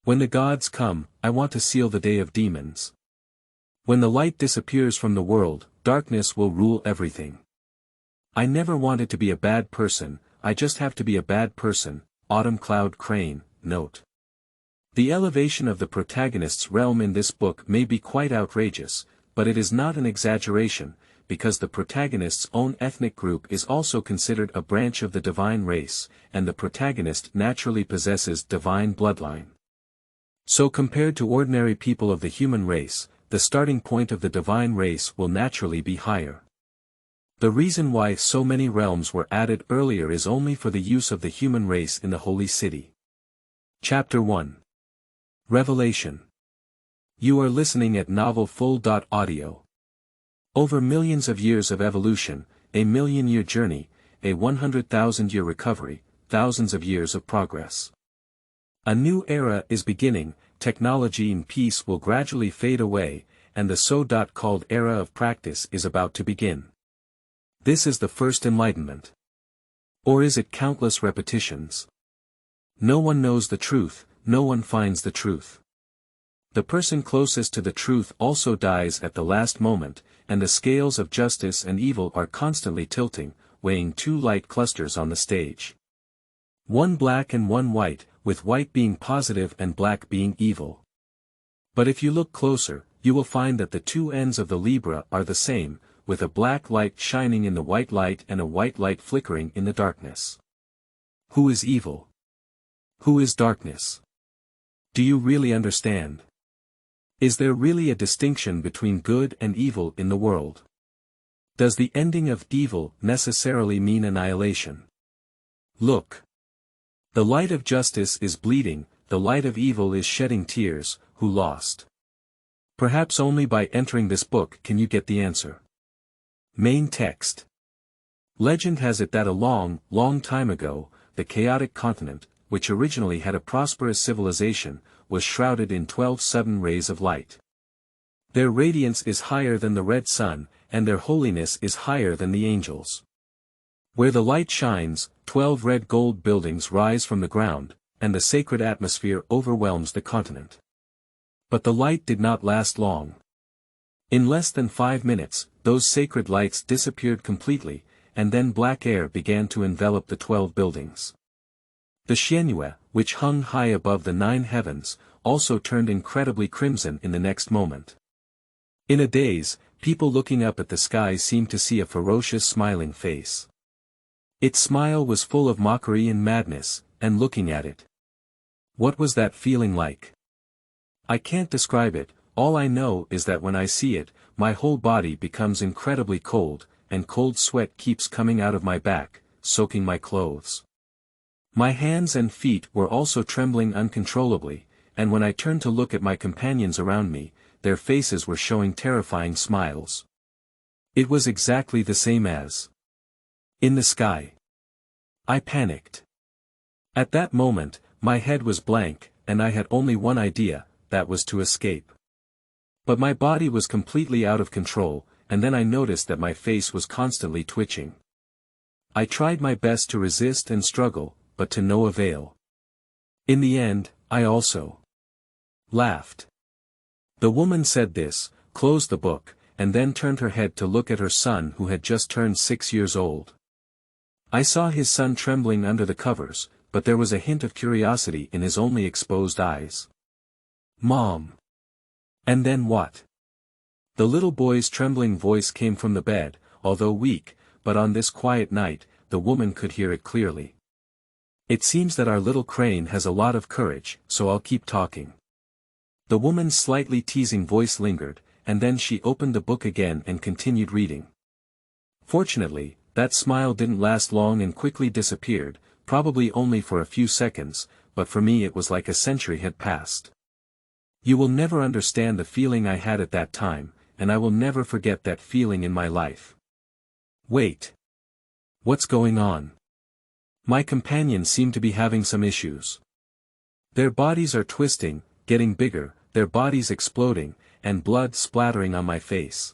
When the gods come, I want to seal the day of demons. When the light disappears from the world, darkness will rule everything. I never wanted to be a bad person, I just have to be a bad person. Autumn Cloud Crane, note. The elevation of the protagonist's realm in this book may be quite outrageous, but it is not an exaggeration, because the protagonist's own ethnic group is also considered a branch of the divine race, and the protagonist naturally possesses divine bloodline. So compared to ordinary people of the human race, the starting point of the divine race will naturally be higher. The reason why so many realms were added earlier is only for the use of the human race in the Holy City. Chapter 1. Revelation. You are listening at Novel Full.audio. Over millions of years of evolution, a million-year journey, a 100,000-year recovery, thousands of years of progress. A new era is beginning, technology and peace will gradually fade away, and the so-called era of practice is about to begin. This is the first enlightenment. Or is it countless repetitions? No one knows the truth, no one finds the truth. The person closest to the truth also dies at the last moment, and the scales of justice and evil are constantly tilting, weighing two light clusters on the stage. One black and one white, with white being positive and black being evil. But if you look closer, you will find that the two ends of the Libra are the same, with a black light shining in the white light and a white light flickering in the darkness. Who is evil? Who is darkness? Do you really understand? Is there really a distinction between good and evil in the world? Does the ending of evil necessarily mean annihilation? Look. The light of justice is bleeding, the light of evil is shedding tears, who lost? Perhaps only by entering this book can you get the answer. Main text. Legend has it that a long, long time ago, the chaotic continent, which originally had a prosperous civilization, was shrouded in 12 sudden rays of light. Their radiance is higher than the red sun, and their holiness is higher than the angels. Where the light shines, 12 red gold buildings rise from the ground, and the sacred atmosphere overwhelms the continent. But the light did not last long. In less than 5 minutes, those sacred lights disappeared completely, and then black air began to envelop the 12 buildings. The Xianhua, which hung high above the 9 heavens, also turned incredibly crimson in the next moment. In a daze, people looking up at the sky seemed to see a ferocious smiling face. Its smile was full of mockery and madness, and looking at it. What was that feeling like? I can't describe it. All I know is that when I see it, my whole body becomes incredibly cold, and cold sweat keeps coming out of my back, soaking my clothes. My hands and feet were also trembling uncontrollably, and when I turned to look at my companions around me, their faces were showing terrifying smiles. It was exactly the same as in the sky. I panicked. At that moment, my head was blank, and I had only one idea, that was to escape. But my body was completely out of control, and then I noticed that my face was constantly twitching. I tried my best to resist and struggle, but to no avail. In the end, I also laughed. The woman said this, closed the book, and then turned her head to look at her son who had just turned 6 years old. I saw his son trembling under the covers, but there was a hint of curiosity in his only exposed eyes. Mom. And then what? The little boy's trembling voice came from the bed, although weak, but on this quiet night, the woman could hear it clearly. It seems that our little crane has a lot of courage, so I'll keep talking. The woman's slightly teasing voice lingered, and then she opened the book again and continued reading. Fortunately, that smile didn't last long and quickly disappeared, probably only for a few seconds, but for me it was like a century had passed. You will never understand the feeling I had at that time, and I will never forget that feeling in my life. Wait. What's going on? My companions seem to be having some issues. Their bodies are twisting, getting bigger, their bodies exploding, and blood splattering on my face.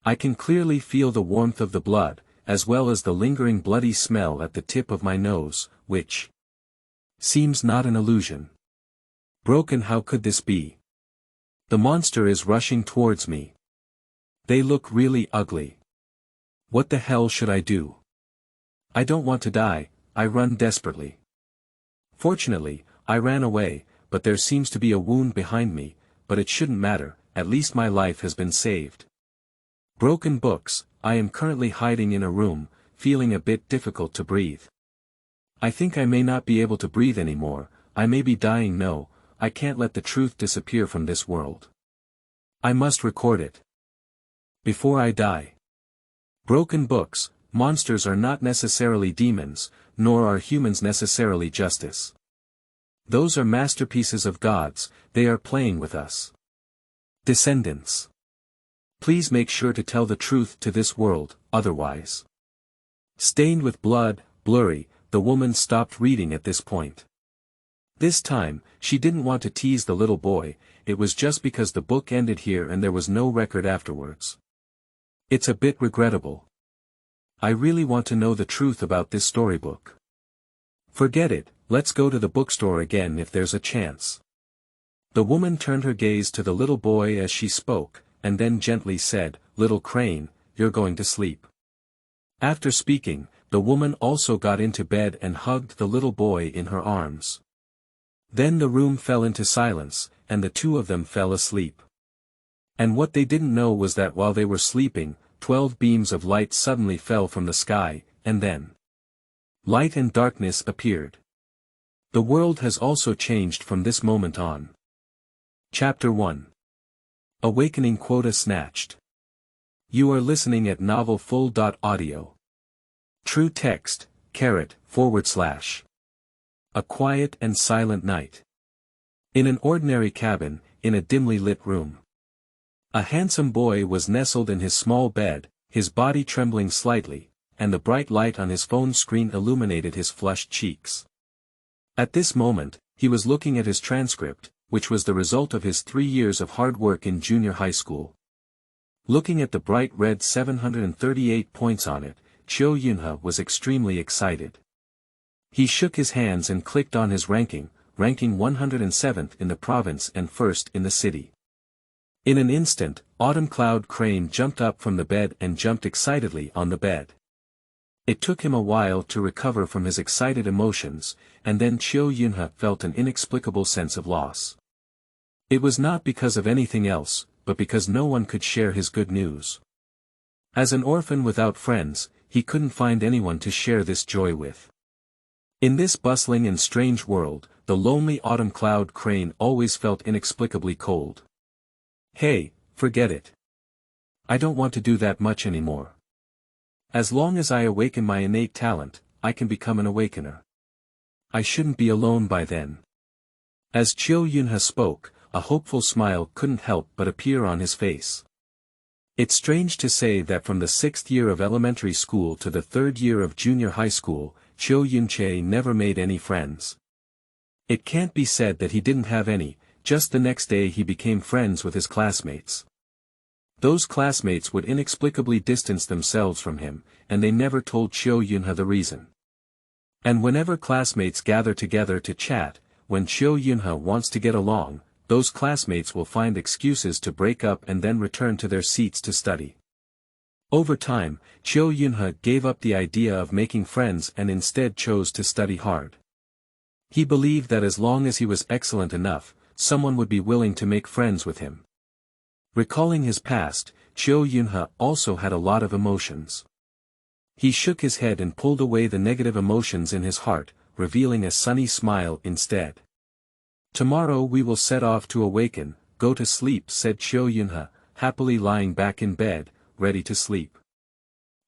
I can clearly feel the warmth of the blood, as well as the lingering bloody smell at the tip of my nose, which seems not an illusion. Broken, how could this be? The monster is rushing towards me. They look really ugly. What the hell should I do? I don't want to die, I run desperately. Fortunately, I ran away, but there seems to be a wound behind me, but it shouldn't matter, at least my life has been saved. Broken books, I am currently hiding in a room, feeling a bit difficult to breathe. I think I may not be able to breathe anymore, I may be dying. No, I can't let the truth disappear from this world. I must record it. Before I die. Broken books, monsters are not necessarily demons, nor are humans necessarily justice. Those are masterpieces of gods, they are playing with us. Descendants. Please make sure to tell the truth to this world, otherwise. Stained with blood, blurry, the woman stopped reading at this point. This time, she didn't want to tease the little boy, it was just because the book ended here and there was no record afterwards. It's a bit regrettable. I really want to know the truth about this storybook. Forget it, let's go to the bookstore again if there's a chance. The woman turned her gaze to the little boy as she spoke, and then gently said, "Little Crane, you're going to sleep." After speaking, the woman also got into bed and hugged the little boy in her arms. Then the room fell into silence, and the two of them fell asleep. And what they didn't know was that while they were sleeping, 12 beams of light suddenly fell from the sky, and then light and darkness appeared. The world has also changed from this moment on. Chapter 1. Awakening quota snatched. You are listening at novelfull.audio. True text, // A quiet and silent night. In an ordinary cabin, in a dimly lit room. A handsome boy was nestled in his small bed, his body trembling slightly, and the bright light on his phone screen illuminated his flushed cheeks. At this moment, he was looking at his transcript, which was the result of his 3 years of hard work in junior high school. Looking at the bright red 738 points on it, Cho Yunha was extremely excited. He shook his hands and clicked on his ranking 107th in the province and 1st in the city. In an instant, Autumn Cloud Crane jumped up from the bed and jumped excitedly on the bed. It took him a while to recover from his excited emotions, and then Cho Yunha felt an inexplicable sense of loss. It was not because of anything else, but because no one could share his good news. As an orphan without friends, he couldn't find anyone to share this joy with. In this bustling and strange world, the lonely Autumn Cloud Crane always felt inexplicably cold. Hey, forget it. I don't want to do that much anymore. As long as I awaken my innate talent, I can become an awakener. I shouldn't be alone by then. As Cho Yunha spoke, a hopeful smile couldn't help but appear on his face. It's strange to say that from the 6th year of elementary school to the 3rd year of junior high school, Cho Yunche never made any friends. It can't be said that he didn't have any, just the next day he became friends with his classmates. Those classmates would inexplicably distance themselves from him, and they never told Cho Yunha the reason. And whenever classmates gather together to chat, when Cho Yunha wants to get along, those classmates will find excuses to break up and then return to their seats to study. Over time, Cho Yunha gave up the idea of making friends and instead chose to study hard. He believed that as long as he was excellent enough, someone would be willing to make friends with him. Recalling his past, Cho Yunha also had a lot of emotions. He shook his head and pulled away the negative emotions in his heart, revealing a sunny smile instead. Tomorrow we will set off to awaken, go to sleep, said Cho Yunha, happily lying back in bed, ready to sleep.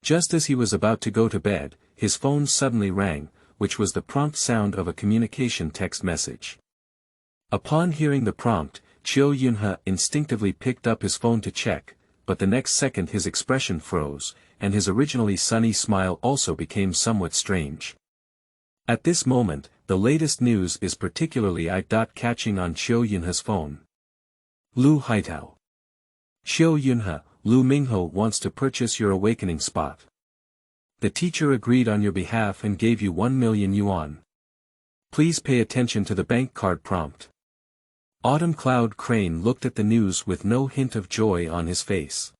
Just as he was about to go to bed, his phone suddenly rang, which was the prompt sound of a communication text message. Upon hearing the prompt, Cho Yunha instinctively picked up his phone to check, but the next second his expression froze, and his originally sunny smile also became somewhat strange. At this moment, the latest news is particularly eye-catching on Cho Yunha's phone. Lu Haitao. Cho Yunha, Lu Mingho wants to purchase your awakening spot. The teacher agreed on your behalf and gave you 1 million yuan. Please pay attention to the bank card prompt. Autumn Cloud Crane looked at the news with no hint of joy on his face.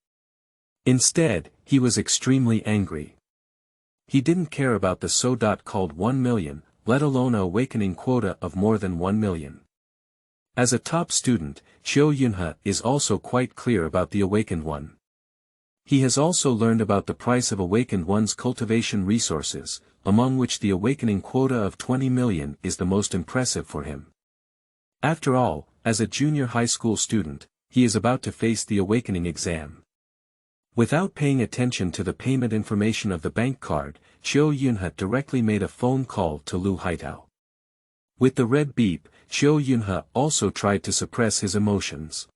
Instead, he was extremely angry. He didn't care about the so-called 1 million, let alone a awakening quota of more than 1 million. As a top student, Cheo Yunhe is also quite clear about the awakened one. He has also learned about the price of awakened one's cultivation resources, among which the awakening quota of 20 million is the most impressive for him. After all, as a junior high school student, he is about to face the awakening exam. Without paying attention to the payment information of the bank card, Cheo Yunhe directly made a phone call to Lu Haitao. With the red beep, Cheo Yunhe also tried to suppress his emotions.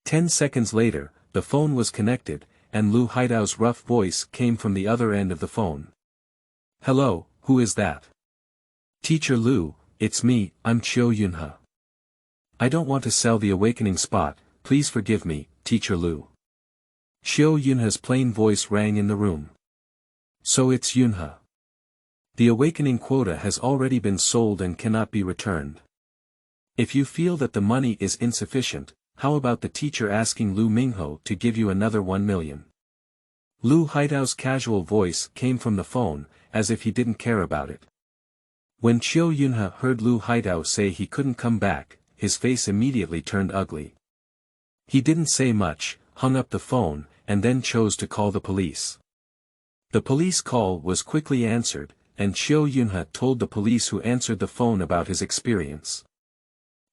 10 seconds later, the phone was connected, and Lu Haitao's rough voice came from the other end of the phone. "Hello, who is that?" "Teacher Lu, it's me, I'm Cheo Yunhe. I don't want to sell the awakening spot, please forgive me, Teacher Lu." Cheo Yunhe's plain voice rang in the room. "So it's Yunhe. The awakening quota has already been sold and cannot be returned. If you feel that the money is insufficient, how about the teacher asking Lu Mingho to give you another 1 million? Lu Haitao's casual voice came from the phone, as if he didn't care about it. When Cheo Yunhe heard Lu Haitao say he couldn't come back, his face immediately turned ugly. He didn't say much, hung up the phone, and then chose to call the police. The police call was quickly answered, and Cheo Yunhe told the police who answered the phone about his experience.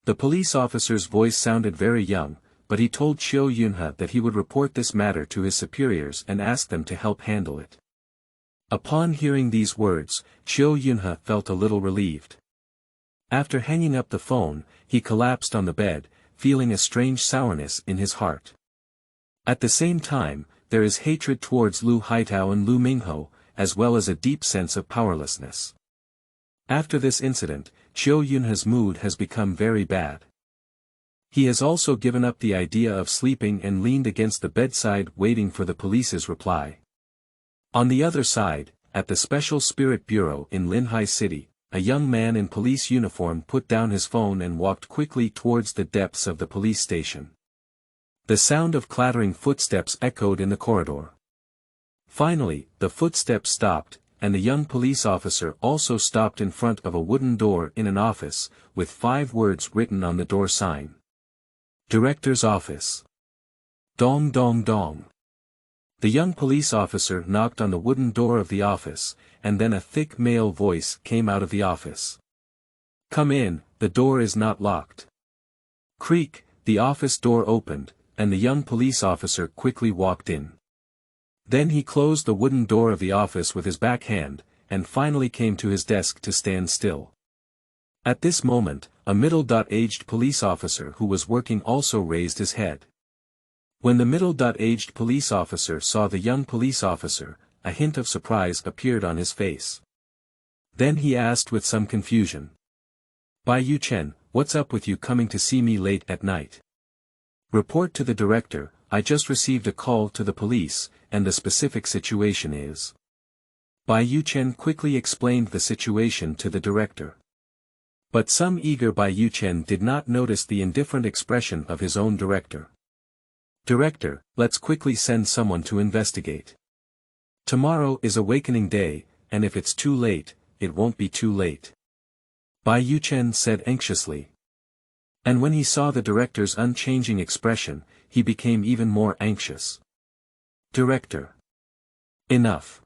The police officer's voice sounded very young, but he told Cheo Yunhe that he would report this matter to his superiors and ask them to help handle it. Upon hearing these words, Cheo Yunhe felt a little relieved. After hanging up the phone, he collapsed on the bed, feeling a strange sourness in his heart. At the same time, there is hatred towards Lu Haitao and Lu Mingho, as well as a deep sense of powerlessness. After this incident, Cheo Yunhe's mood has become very bad. He has also given up the idea of sleeping and leaned against the bedside waiting for the police's reply. On the other side, at the Special Spirit Bureau in Linhai City, a young man in police uniform put down his phone and walked quickly towards the depths of the police station. The sound of clattering footsteps echoed in the corridor. Finally, the footsteps stopped, and the young police officer also stopped in front of a wooden door in an office, with 5 words written on the door sign. Director's Office. Dong dong dong. The young police officer knocked on the wooden door of the office, and then a thick male voice came out of the office. "Come in, the door is not locked." Creak, the office door opened, and the young police officer quickly walked in. Then he closed the wooden door of the office with his back hand, and finally came to his desk to stand still. At this moment, a middle-aged police officer who was working also raised his head. When the middle-aged police officer saw the young police officer, a hint of surprise appeared on his face. Then he asked with some confusion. "Bai Yuchen, what's up with you coming to see me late at night?" "Report to the director, I just received a call to the police, and the specific situation is." Bai Yuchen quickly explained the situation to the director. But some eager Bai Yuchen did not notice the indifferent expression of his own director. "Director, let's quickly send someone to investigate. Tomorrow is awakening day, and if it's too late, it won't be too late," Bai Yuchen said anxiously. And when he saw the director's unchanging expression, he became even more anxious. "Director. Enough."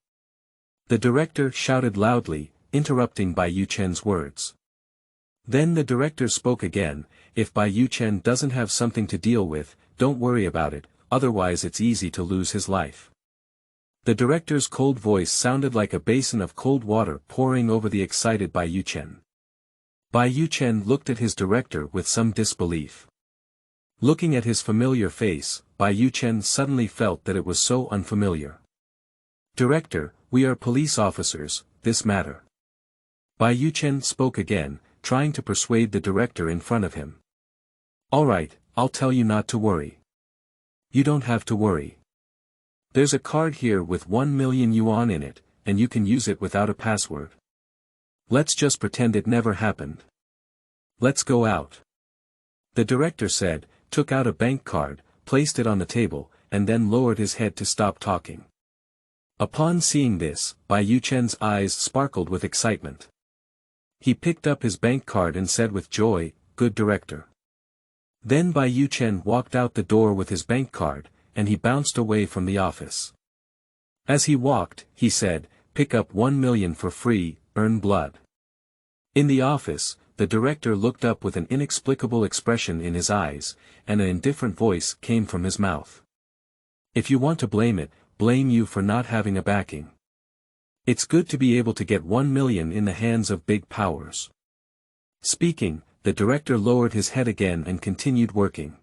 The director shouted loudly, interrupting Bai Yuchen's words. Then the director spoke again, "If Bai Yuchen doesn't have something to deal with, don't worry about it, otherwise it's easy to lose his life." The director's cold voice sounded like a basin of cold water pouring over the excited Bai Yuchen. Bai Yuchen looked at his director with some disbelief. Looking at his familiar face, Bai Yuchen suddenly felt that it was so unfamiliar. "Director, we are police officers, this matter." Bai Yuchen spoke again, trying to persuade the director in front of him. "All right, I'll tell you not to worry." "You don't have to worry. There's a card here with 1 million yuan in it, and you can use it without a password. Let's just pretend it never happened. Let's go out." The director said, took out a bank card, placed it on the table, and then lowered his head to stop talking. Upon seeing this, Bai Yuchen's eyes sparkled with excitement. He picked up his bank card and said with joy, "Good director." Then Bai Yuchen walked out the door with his bank card, and he bounced away from the office. As he walked, he said, "Pick up 1 million for free, earn blood." In the office, the director looked up with an inexplicable expression in his eyes, and an indifferent voice came from his mouth. "If you want to blame it, blame you for not having a backing. It's good to be able to get 1 million in the hands of big powers." Speaking, the director lowered his head again and continued working.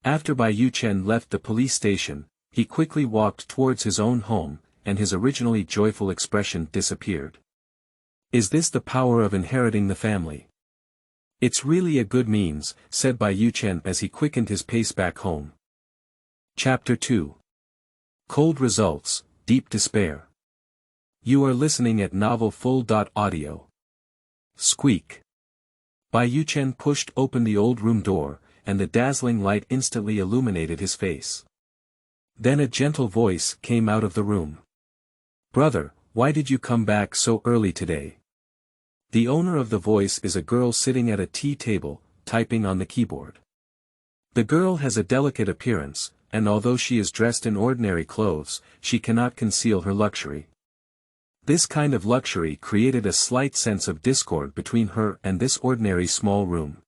After Bai Yuchen left the police station, he quickly walked towards his own home, and his originally joyful expression disappeared. Is this the power of inheriting the family? It's really a good means, said Bai Yuchen as he quickened his pace back home. Chapter 2. Cold Results, Deep Despair. You are listening at novelfull.audio. Squeak. Bai Yuchen pushed open the old room door, and the dazzling light instantly illuminated his face. Then a gentle voice came out of the room. "Brother, why did you come back so early today?" The owner of the voice is a girl sitting at a tea table, typing on the keyboard. The girl has a delicate appearance, and although she is dressed in ordinary clothes, she cannot conceal her luxury. This kind of luxury created a slight sense of discord between her and this ordinary small room.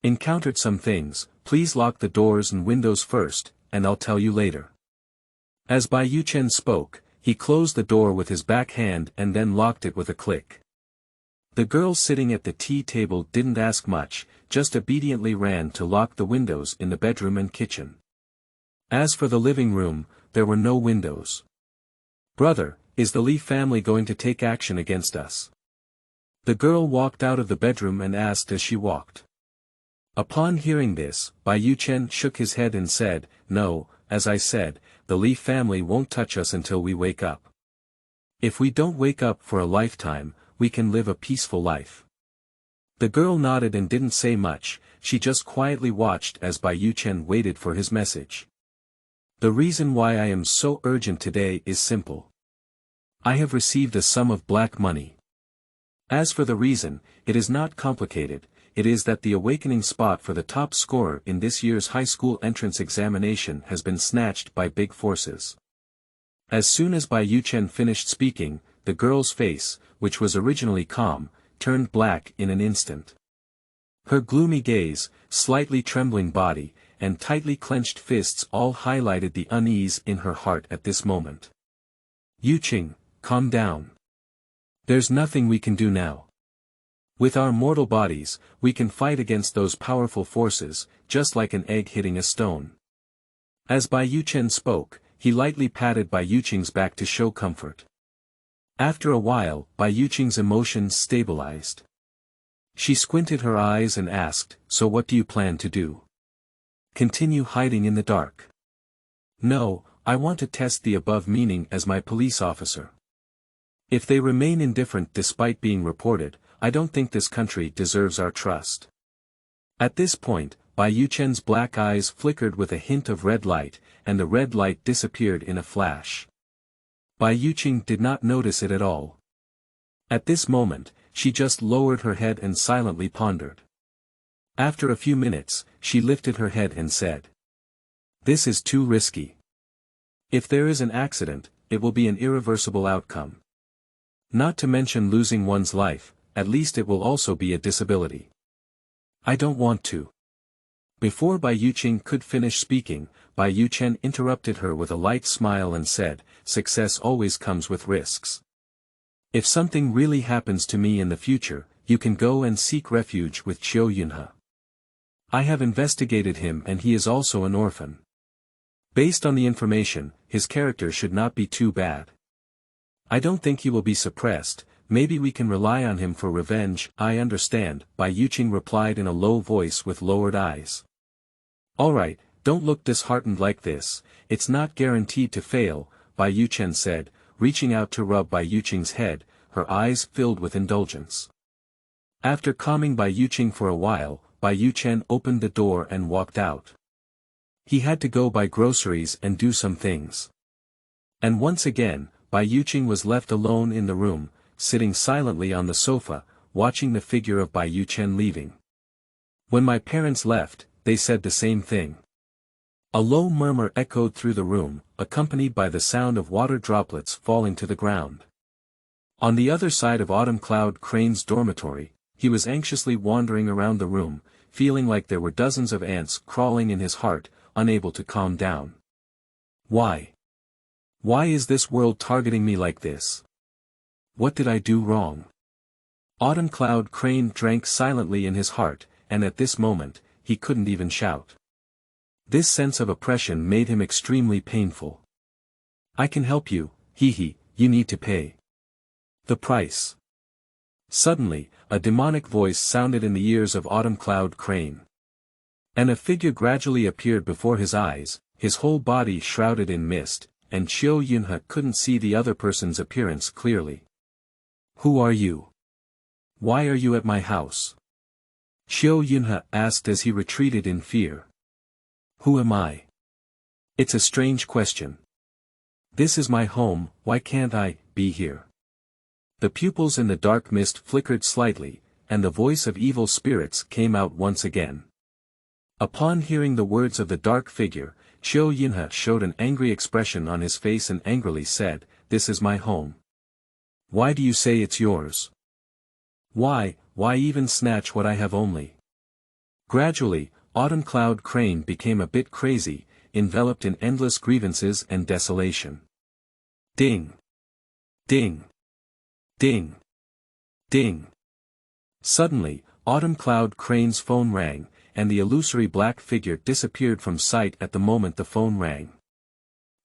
"Encountered some things, please lock the doors and windows first, and I'll tell you later." As Bai Yuchen spoke, he closed the door with his back hand and then locked it with a click. The girl sitting at the tea table didn't ask much, just obediently ran to lock the windows in the bedroom and kitchen. As for the living room, there were no windows. "Brother, is the Li family going to take action against us?" The girl walked out of the bedroom and asked as she walked. Upon hearing this, Bai Yuchen shook his head and said, "No, as I said, the Li family won't touch us until we wake up. If we don't wake up for a lifetime, we can live a peaceful life." The girl nodded and didn't say much, she just quietly watched as Bai Yuchen waited for his message. "The reason why I am so urgent today is simple. I have received a sum of black money. As for the reason, it is not complicated, it is that the awakening spot for the top scorer in this year's high school entrance examination has been snatched by big forces." As soon as Bai Yuchen finished speaking, the girl's face, which was originally calm, turned black in an instant. Her gloomy gaze, slightly trembling body, and tightly clenched fists all highlighted the unease in her heart at this moment. "Yuching, calm down. There's nothing we can do now. With our mortal bodies, we can fight against those powerful forces, just like an egg hitting a stone." As Bai Yuchen spoke, he lightly patted Bai Yuching's back to show comfort. After a while, Bai Yuching's emotions stabilized. She squinted her eyes and asked, "So what do you plan to do? Continue hiding in the dark?" "No, I want to test the above meaning as my police officer. If they remain indifferent despite being reported, I don't think this country deserves our trust." At this point, Bai Yuchen's black eyes flickered with a hint of red light, and the red light disappeared in a flash. Bai Yuching did not notice it at all. At this moment, she just lowered her head and silently pondered. After a few minutes, she lifted her head and said, "This is too risky. If there is an accident, it will be an irreversible outcome. Not to mention losing one's life, at least it will also be a disability. I don't want to." Before Bai Yuching could finish speaking, Bai Yuchen interrupted her with a light smile and said, "Success always comes with risks. If something really happens to me in the future, you can go and seek refuge with Chiu Yunhe. I have investigated him and he is also an orphan. Based on the information, his character should not be too bad. I don't think he will be suppressed, maybe we can rely on him for revenge." "I understand," Bai Yuching replied in a low voice with lowered eyes. "Alright, don't look disheartened like this, it's not guaranteed to fail," Bai Yuchen said, reaching out to rub Bai Yuching's head, her eyes filled with indulgence. After calming Bai Yuching for a while, Bai Yu-chen opened the door and walked out. He had to go buy groceries and do some things. And once again, Bai Yu-chen was left alone in the room, sitting silently on the sofa, watching the figure of Bai Yu-chen leaving. When my parents left, they said the same thing. A low murmur echoed through the room, accompanied by the sound of water droplets falling to the ground. On the other side of Autumn Cloud Crane's dormitory, he was anxiously wandering around the room, feeling like there were dozens of ants crawling in his heart, unable to calm down. Why? Why is this world targeting me like this? What did I do wrong? Autumn Cloud Crane drank silently in his heart, and at this moment, he couldn't even shout. This sense of oppression made him extremely painful. I can help you, hee, you need to pay the price. Suddenly, a demonic voice sounded in the ears of Autumn Cloud Crane. And a figure gradually appeared before his eyes, his whole body shrouded in mist, and Chiu Yunhe couldn't see the other person's appearance clearly. Who are you? Why are you at my house? Chiu Yunhe asked as he retreated in fear. Who am I? It's a strange question. This is my home, why can't I be here? The pupils in the dark mist flickered slightly, and the voice of evil spirits came out once again. Upon hearing the words of the dark figure, Chiu Yunhe showed an angry expression on his face and angrily said, "This is my home. Why do you say it's yours? Why even snatch what I have only?" Gradually, Autumn Cloud Crane became a bit crazy, enveloped in endless grievances and desolation. Ding! Ding! Ding! Ding! Suddenly, Autumn Cloud Crane's phone rang, and the illusory black figure disappeared from sight at the moment the phone rang.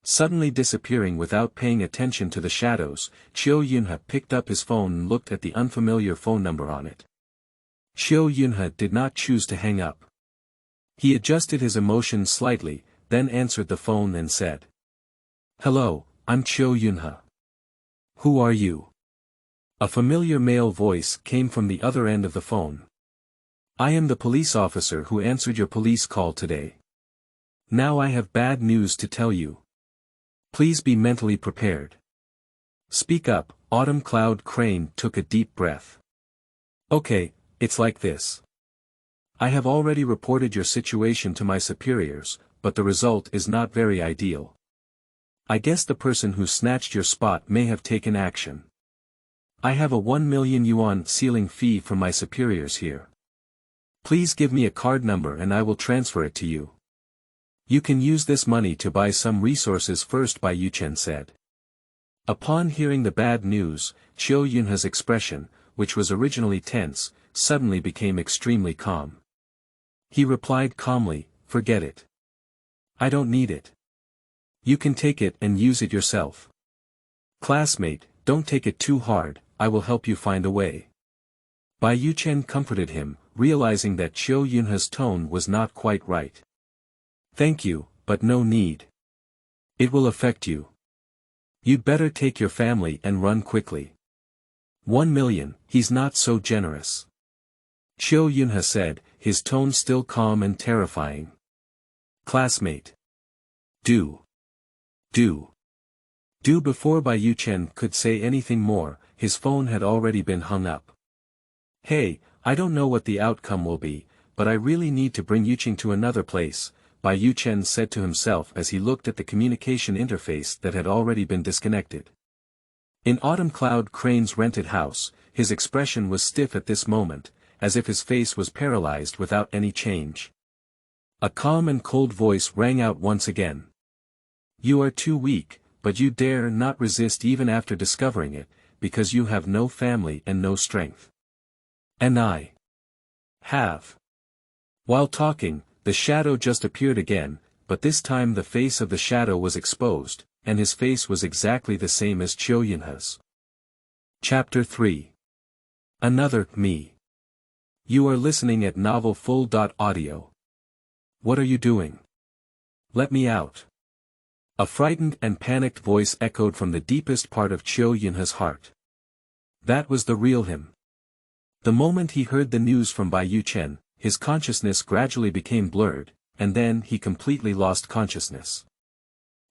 Suddenly disappearing without paying attention to the shadows, Chiu Yunhe picked up his phone and looked at the unfamiliar phone number on it. Chiu Yunhe did not choose to hang up. He adjusted his emotions slightly, then answered the phone and said, "Hello, I'm Chiu Yunhe. Who are you?" A familiar male voice came from the other end of the phone. "I am the police officer who answered your police call today. Now I have bad news to tell you. Please be mentally prepared." "Speak up," Autumn Cloud Crane took a deep breath. "Okay, it's like this. I have already reported your situation to my superiors, but the result is not very ideal. I guess the person who snatched your spot may have taken action. I have a 1 million yuan sealing fee from my superiors here. Please give me a card number and I will transfer it to you. You can use this money to buy some resources first," Bai Yu-chen said. Upon hearing the bad news, Chiu Yunhe's expression, which was originally tense, suddenly became extremely calm. He replied calmly, "Forget it. I don't need it. You can take it and use it yourself. Classmate, don't take it too hard, I will help you find a way." Bai Yu-chen comforted him, realizing that Chiu Yunhe's tone was not quite right. "Thank you, but no need. It will affect you. You'd better take your family and run quickly. 1 million, he's not so generous," Chiu Yunhe said, his tone still calm and terrifying. "Classmate. Do. Before Bai Yu-chen could say anything more, his phone had already been hung up. "Hey, I don't know what the outcome will be, but I really need to bring Yuqing to another place," Bai Yu-chen said to himself as he looked at the communication interface that had already been disconnected. In Autumn Cloud Crane's rented house, his expression was stiff at this moment, as if his face was paralyzed without any change. A calm and cold voice rang out once again. "You are too weak, but you dare not resist even after discovering it, because you have no family and no strength. And I have." While talking, the shadow just appeared again, but this time the face of the shadow was exposed, and his face was exactly the same as Chiu Yunhe's. Chapter 3. Another Me. You are listening at novelfull.audio. What are you doing? Let me out. A frightened and panicked voice echoed from the deepest part of Chiu Yunhe's heart. That was the real him. The moment he heard the news from Bai Yu-chen, his consciousness gradually became blurred, and then he completely lost consciousness.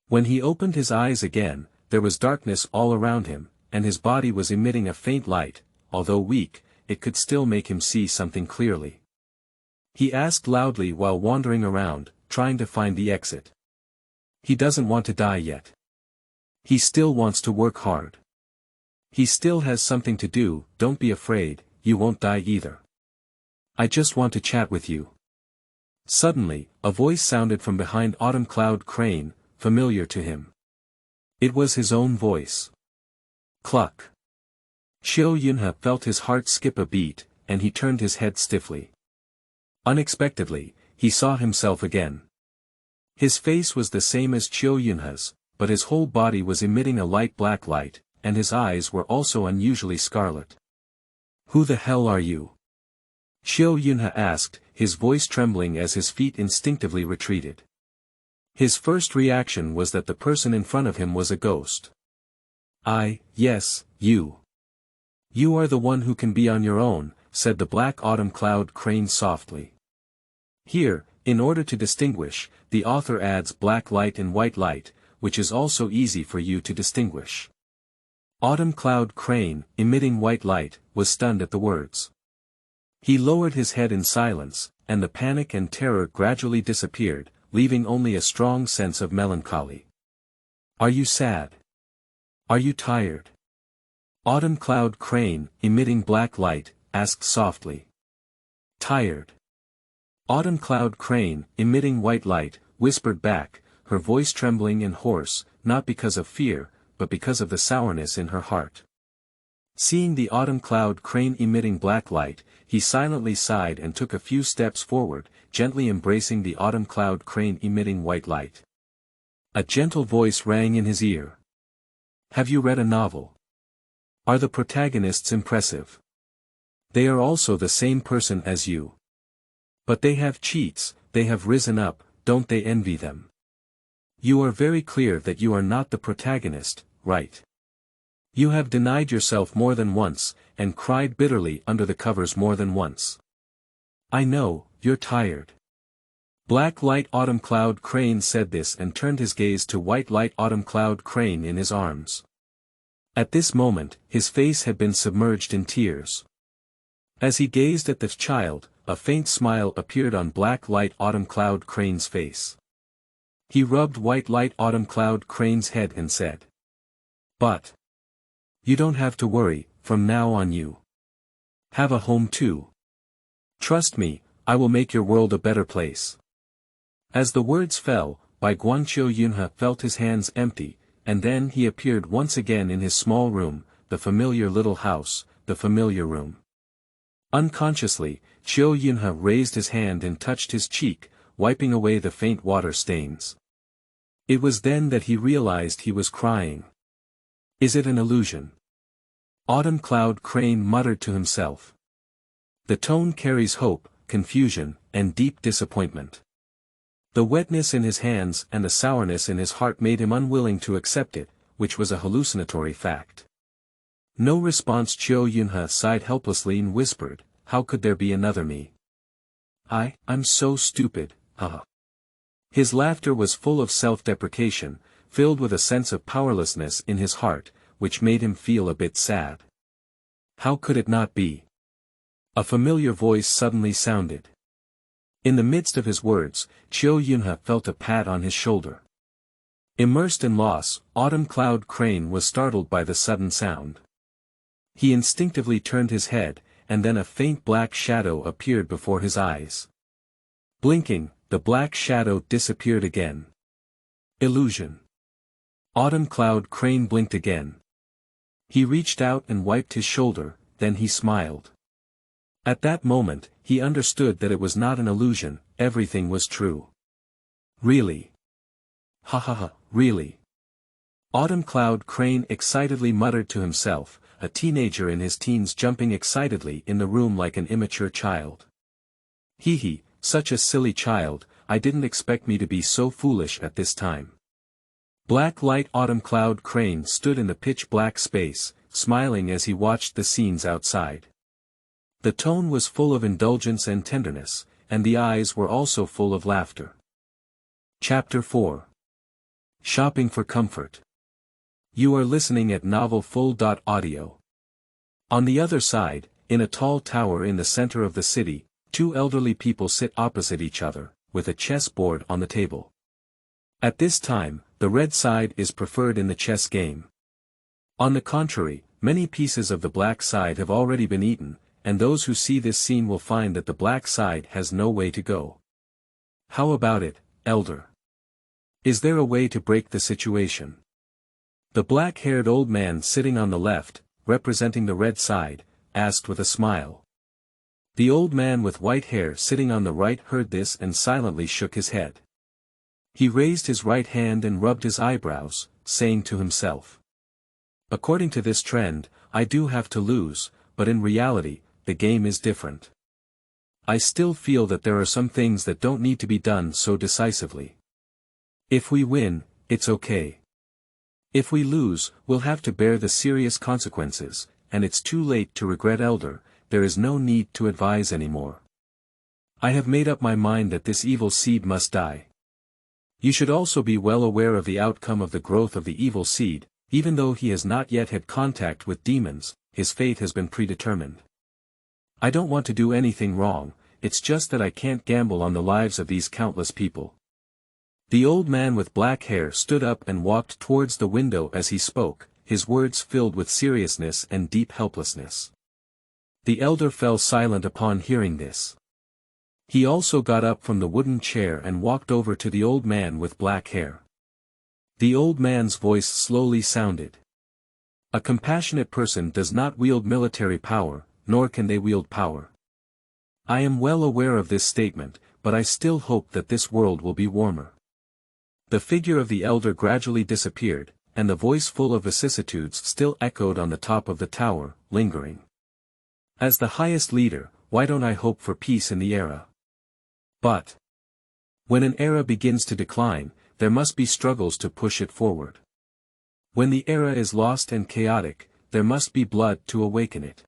When he opened his eyes again, there was darkness all around him, and his body was emitting a faint light. Although weak, it could still make him see something clearly. He asked loudly while wandering around, trying to find the exit. He doesn't want to die yet. He still wants to work hard. He still has something to do. Don't be afraid, you won't die either. I just want to chat with you. Suddenly, a voice sounded from behind Autumn Cloud Crane, familiar to him. It was his own voice. Cluck. Chiu Yunhe felt his heart skip a beat, and he turned his head stiffly. Unexpectedly, he saw himself again. His face was the same as Chiu Yunhe's, but his whole body was emitting a light black light, and his eyes were also unusually scarlet. Who the hell are you? Chiu Yunhe asked, his voice trembling as his feet instinctively retreated. His first reaction was that the person in front of him was a ghost. Yes, you. You are the one who can be on your own, said the Black Autumn Cloud Crane softly. Here, in order to distinguish, the author adds black light and white light, which is also easy for you to distinguish. Autumn Cloud Crane, emitting white light, was stunned at the words. He lowered his head in silence, and the panic and terror gradually disappeared, leaving only a strong sense of melancholy. Are you sad? Are you tired? Autumn Cloud Crane, emitting black light, asked softly. Tired. Autumn Cloud Crane, emitting white light, whispered back, her voice trembling and hoarse, not because of fear, but because of the sourness in her heart. Seeing the Autumn Cloud Crane emitting black light, he silently sighed and took a few steps forward, gently embracing the Autumn Cloud Crane emitting white light. A gentle voice rang in his ear. Have you read a novel? Are the protagonists impressive? They are also the same person as you. But they have cheats, they have risen up, don't they envy them? You are very clear that you are not the protagonist, right? You have denied yourself more than once, and cried bitterly under the covers more than once. I know, you're tired. Black Light Autumn Cloud Crane said this and turned his gaze to White Light Autumn Cloud Crane in his arms. At this moment, his face had been submerged in tears. As he gazed at the child, a faint smile appeared on Black Light Autumn Cloud Crane's face. He rubbed White Light Autumn Cloud Crane's head and said, But you don't have to worry, from now on you have a home too. Trust me, I will make your world a better place. As the words fell, Bai Guan Chiu Yunhe felt his hands empty, and then he appeared once again in his small room, the familiar little house, the familiar room. Unconsciously, Chiu Yunhe raised his hand and touched his cheek, wiping away the faint water stains. It was then that he realized he was crying. Is it an illusion? Autumn Cloud Crane muttered to himself. The tone carries hope, confusion, and deep disappointment. The wetness in his hands and the sourness in his heart made him unwilling to accept it, which was a hallucinatory fact. No response. Chiu Yunhe sighed helplessly and whispered, How could there be another me? I'm so stupid, haha. His laughter was full of self-deprecation, filled with a sense of powerlessness in his heart, which made him feel a bit sad. How could it not be? A familiar voice suddenly sounded. In the midst of his words, Chiu Yunhe felt a pat on his shoulder. Immersed in loss, Autumn Cloud Crane was startled by the sudden sound. He instinctively turned his head, and then a faint black shadow appeared before his eyes. Blinking, the black shadow disappeared again. Illusion. Autumn Cloud Crane blinked again. He reached out and wiped his shoulder, then he smiled. At that moment, he understood that it was not an illusion, everything was true. Really? Ha ha ha, really? Autumn Cloud Crane excitedly muttered to himself, a teenager in his teens jumping excitedly in the room like an immature child. Hee hee, such a silly child, I didn't expect me to be so foolish at this time. Black Light Autumn Cloud Crane stood in the pitch-black space, smiling as he watched the scenes outside. The tone was full of indulgence and tenderness, and the eyes were also full of laughter. Chapter 4. Shopping for Comfort. You are listening at Novel Full.audio. On the other side, in a tall tower in the center of the city, two elderly people sit opposite each other, with a chessboard on the table. At this time, the red side is preferred in the chess game. On the contrary, many pieces of the black side have already been eaten, and those who see this scene will find that the black side has no way to go. How about it, elder? Is there a way to break the situation? The black-haired old man sitting on the left, representing the red side, asked with a smile. The old man with white hair sitting on the right heard this and silently shook his head. He raised his right hand and rubbed his eyebrows, saying to himself, "According to this trend, I do have to lose, but in reality, the game is different. I still feel that there are some things that don't need to be done so decisively. If we win, it's okay. If we lose, we'll have to bear the serious consequences, and it's too late to regret, elder. There is no need to advise anymore. I have made up my mind that this evil seed must die. You should also be well aware of the outcome of the growth of the evil seed. Even though he has not yet had contact with demons, his fate has been predetermined. I don't want to do anything wrong, it's just that I can't gamble on the lives of these countless people." The old man with black hair stood up and walked towards the window as he spoke, his words filled with seriousness and deep helplessness. The elder fell silent upon hearing this. He also got up from the wooden chair and walked over to the old man with black hair. The old man's voice slowly sounded. A compassionate person does not wield military power, nor can they wield power. I am well aware of this statement, but I still hope that this world will be warmer. The figure of the elder gradually disappeared, and the voice full of vicissitudes still echoed on the top of the tower, lingering. As the highest leader, why don't I hope for peace in the era? But when an era begins to decline, there must be struggles to push it forward. When the era is lost and chaotic, there must be blood to awaken it.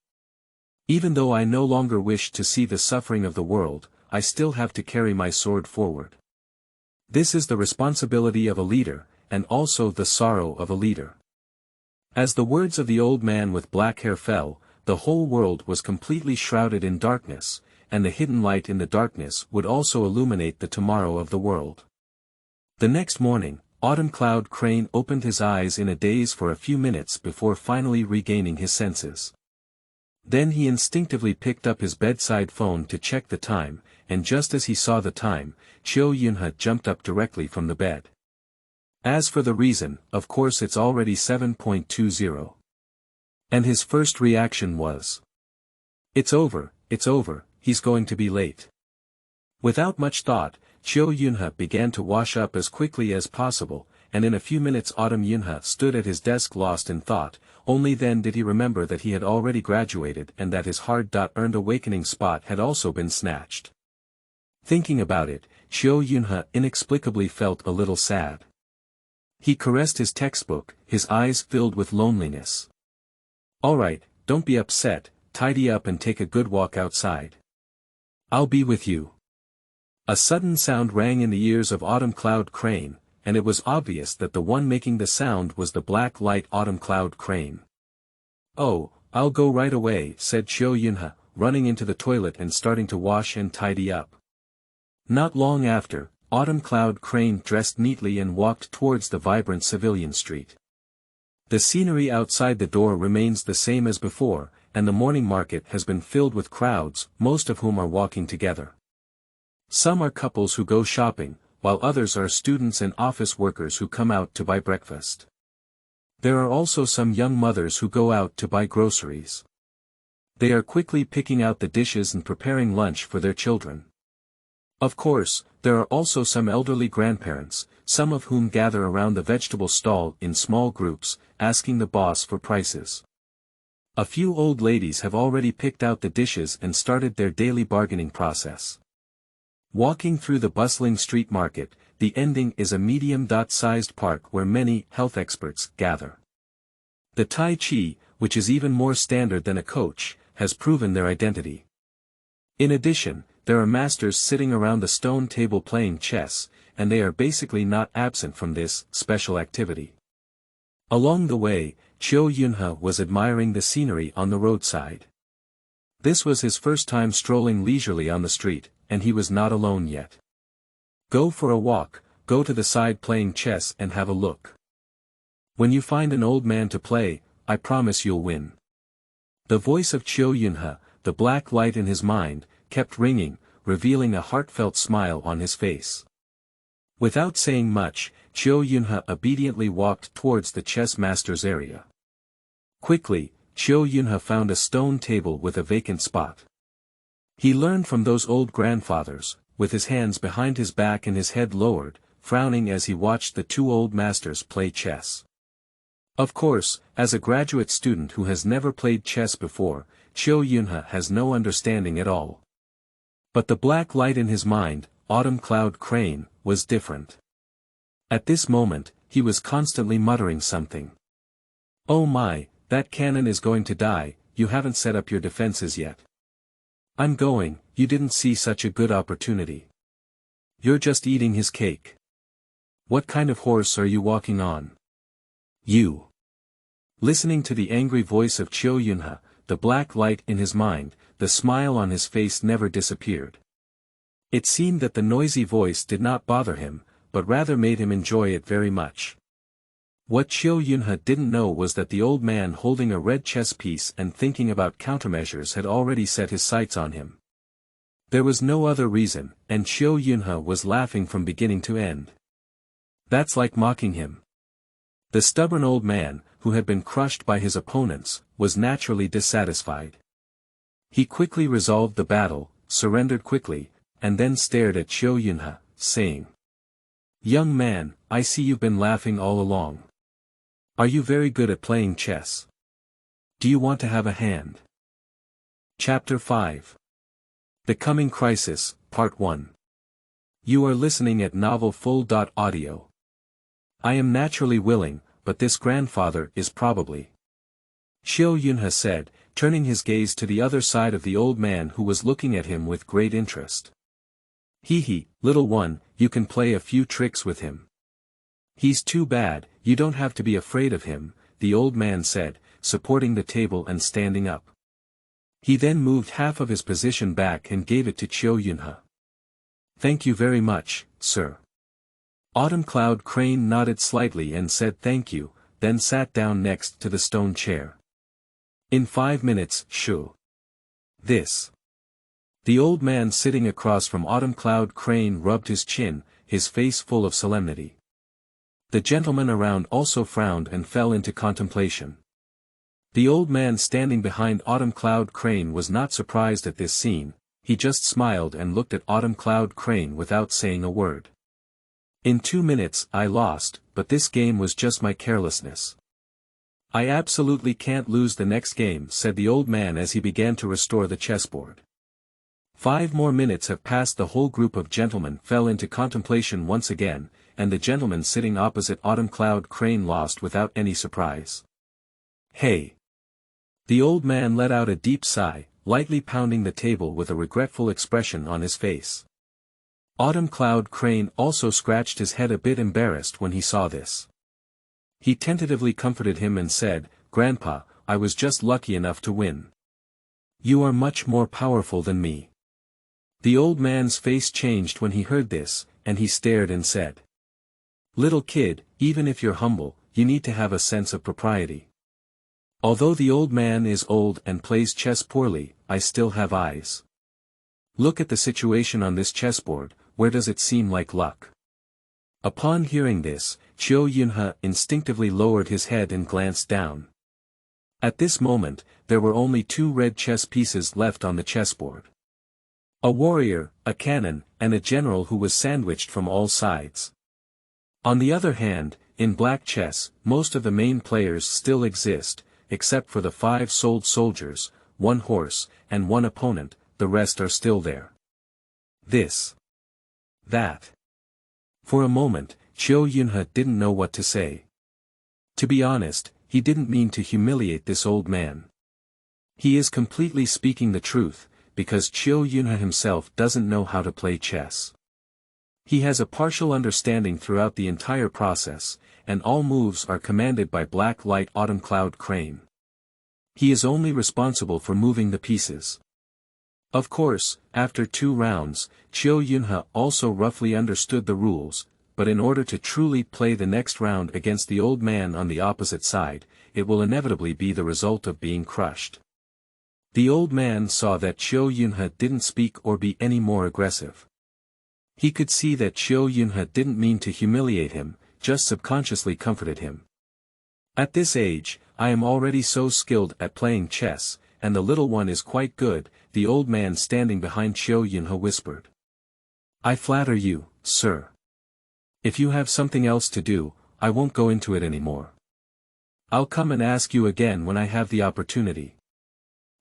Even though I no longer wish to see the suffering of the world, I still have to carry my sword forward. This is the responsibility of a leader, and also the sorrow of a leader. As the words of the old man with black hair fell, the whole world was completely shrouded in darkness, and the hidden light in the darkness would also illuminate the tomorrow of the world. The next morning, Autumn Cloud Crane opened his eyes in a daze for a few minutes before finally regaining his senses. Then he instinctively picked up his bedside phone to check the time, and just as he saw the time, Chiu Yunhe jumped up directly from the bed. As for the reason, of course it's already 7:20. And his first reaction was, it's over, he's going to be late. Without much thought, Chiu Yunhe began to wash up as quickly as possible, and in a few minutes Autumn Yunhe stood at his desk lost in thought. Only then did he remember that he had already graduated and that his hard-earned awakening spot had also been snatched. Thinking about it, Chiu Yunhe inexplicably felt a little sad. He caressed his textbook, his eyes filled with loneliness. "All right, don't be upset, tidy up and take a good walk outside. I'll be with you." A sudden sound rang in the ears of Autumn Cloud Crane, and it was obvious that the one making the sound was the black light Autumn Cloud Crane. "Oh, I'll go right away," said Chiu Yunhe, running into the toilet and starting to wash and tidy up. Not long after, Autumn Cloud Crane dressed neatly and walked towards the vibrant civilian street. The scenery outside the door remains the same as before, and the morning market has been filled with crowds, most of whom are walking together. Some are couples who go shopping, while others are students and office workers who come out to buy breakfast. There are also some young mothers who go out to buy groceries. They are quickly picking out the dishes and preparing lunch for their children. Of course, there are also some elderly grandparents, some of whom gather around the vegetable stall in small groups, asking the boss for prices. A few old ladies have already picked out the dishes and started their daily bargaining process. Walking through the bustling street market, the ending is a medium-sized park where many health experts gather. The Tai Chi, which is even more standard than a coach, has proven their identity. In addition, there are masters sitting around the stone table playing chess, and they are basically not absent from this special activity. Along the way, Chiu Yunhe was admiring the scenery on the roadside. This was his first time strolling leisurely on the street, and he was not alone yet. Go for a walk, go to the side playing chess and have a look. When you find an old man to play, I promise you'll win. The voice of Chiu Yunhe, the black light in his mind, kept ringing, revealing a heartfelt smile on his face. Without saying much, Chiu Yunhe obediently walked towards the chess master's area. Quickly, Chiu Yunhe found a stone table with a vacant spot. He learned from those old grandfathers, with his hands behind his back and his head lowered, frowning as he watched the two old masters play chess. Of course, as a graduate student who has never played chess before, Chiu Yunhe has no understanding at all. But the black light in his mind, Autumn Cloud Crane, was different. At this moment, he was constantly muttering something. Oh my, that cannon is going to die, you haven't set up your defenses yet. I'm going, you didn't see such a good opportunity. You're just eating his cake. What kind of horse are you walking on? You. Listening to the angry voice of Chiu Yunhe, the black light in his mind, the smile on his face never disappeared. It seemed that the noisy voice did not bother him, but rather made him enjoy it very much. What Chiu Yunhe didn't know was that the old man holding a red chess piece and thinking about countermeasures had already set his sights on him. There was no other reason, and Chiu Yunhe was laughing from beginning to end. That's like mocking him. The stubborn old man, who had been crushed by his opponents, was naturally dissatisfied. He quickly resolved the battle, surrendered quickly, and then stared at Chiu Yunhe, saying, "Young man, I see you've been laughing all along. Are you very good at playing chess? Do you want to have a hand?" Chapter 5. The Coming Crisis, Part 1. You are listening at novelfull.audio. I am naturally willing, but this grandfather is probably. Chiu Yunhe said, turning his gaze to the other side of the old man who was looking at him with great interest. Hee, little one, you can play a few tricks with him. He's too bad, you don't have to be afraid of him, the old man said, supporting the table and standing up. He then moved half of his position back and gave it to Chiu Yunhe. Thank you very much, sir. Autumn Cloud Crane nodded slightly and said thank you, then sat down next to the stone chair. In 5 minutes, Shu. This. The old man sitting across from Autumn Cloud Crane rubbed his chin, his face full of solemnity. The gentlemen around also frowned and fell into contemplation. The old man standing behind Autumn Cloud Crane was not surprised at this scene, he just smiled and looked at Autumn Cloud Crane without saying a word. In 2 minutes I lost, but this game was just my carelessness. I absolutely can't lose the next game, said the old man as he began to restore the chessboard. 5 more minutes have passed. The whole group of gentlemen fell into contemplation once again, and the gentleman sitting opposite Autumn Cloud Crane lost without any surprise. Hey! The old man let out a deep sigh, lightly pounding the table with a regretful expression on his face. Autumn Cloud Crane also scratched his head a bit embarrassed when he saw this. He tentatively comforted him and said, "Grandpa, I was just lucky enough to win. You are much more powerful than me." The old man's face changed when he heard this, and he stared and said, "Little kid, even if you're humble, you need to have a sense of propriety. Although the old man is old and plays chess poorly, I still have eyes. Look at the situation on this chessboard, where does it seem like luck?" Upon hearing this, Chiu Yunhe instinctively lowered his head and glanced down. At this moment, there were only 2 red chess pieces left on the chessboard. A warrior, a cannon, and a general who was sandwiched from all sides. On the other hand, in black chess, most of the main players still exist, except for the 5 sold soldiers, 1 horse, and 1 opponent, the rest are still there. This. That. For a moment, Chiu Yunhe didn't know what to say. To be honest, he didn't mean to humiliate this old man. He is completely speaking the truth, because Chiu Yunhe himself doesn't know how to play chess. He has a partial understanding throughout the entire process, and all moves are commanded by Black Light Autumn Cloud Crane. He is only responsible for moving the pieces. Of course, after 2 rounds, Chiu Yunhe also roughly understood the rules, but in order to truly play the next round against the old man on the opposite side, it will inevitably be the result of being crushed. The old man saw that Chiu Yunhe didn't speak or be any more aggressive. He could see that Chiu Yunhe didn't mean to humiliate him, just subconsciously comforted him. At this age, I am already so skilled at playing chess, and the little one is quite good, the old man standing behind Chiu Yunhe whispered. I flatter you, sir. If you have something else to do, I won't go into it anymore. I'll come and ask you again when I have the opportunity.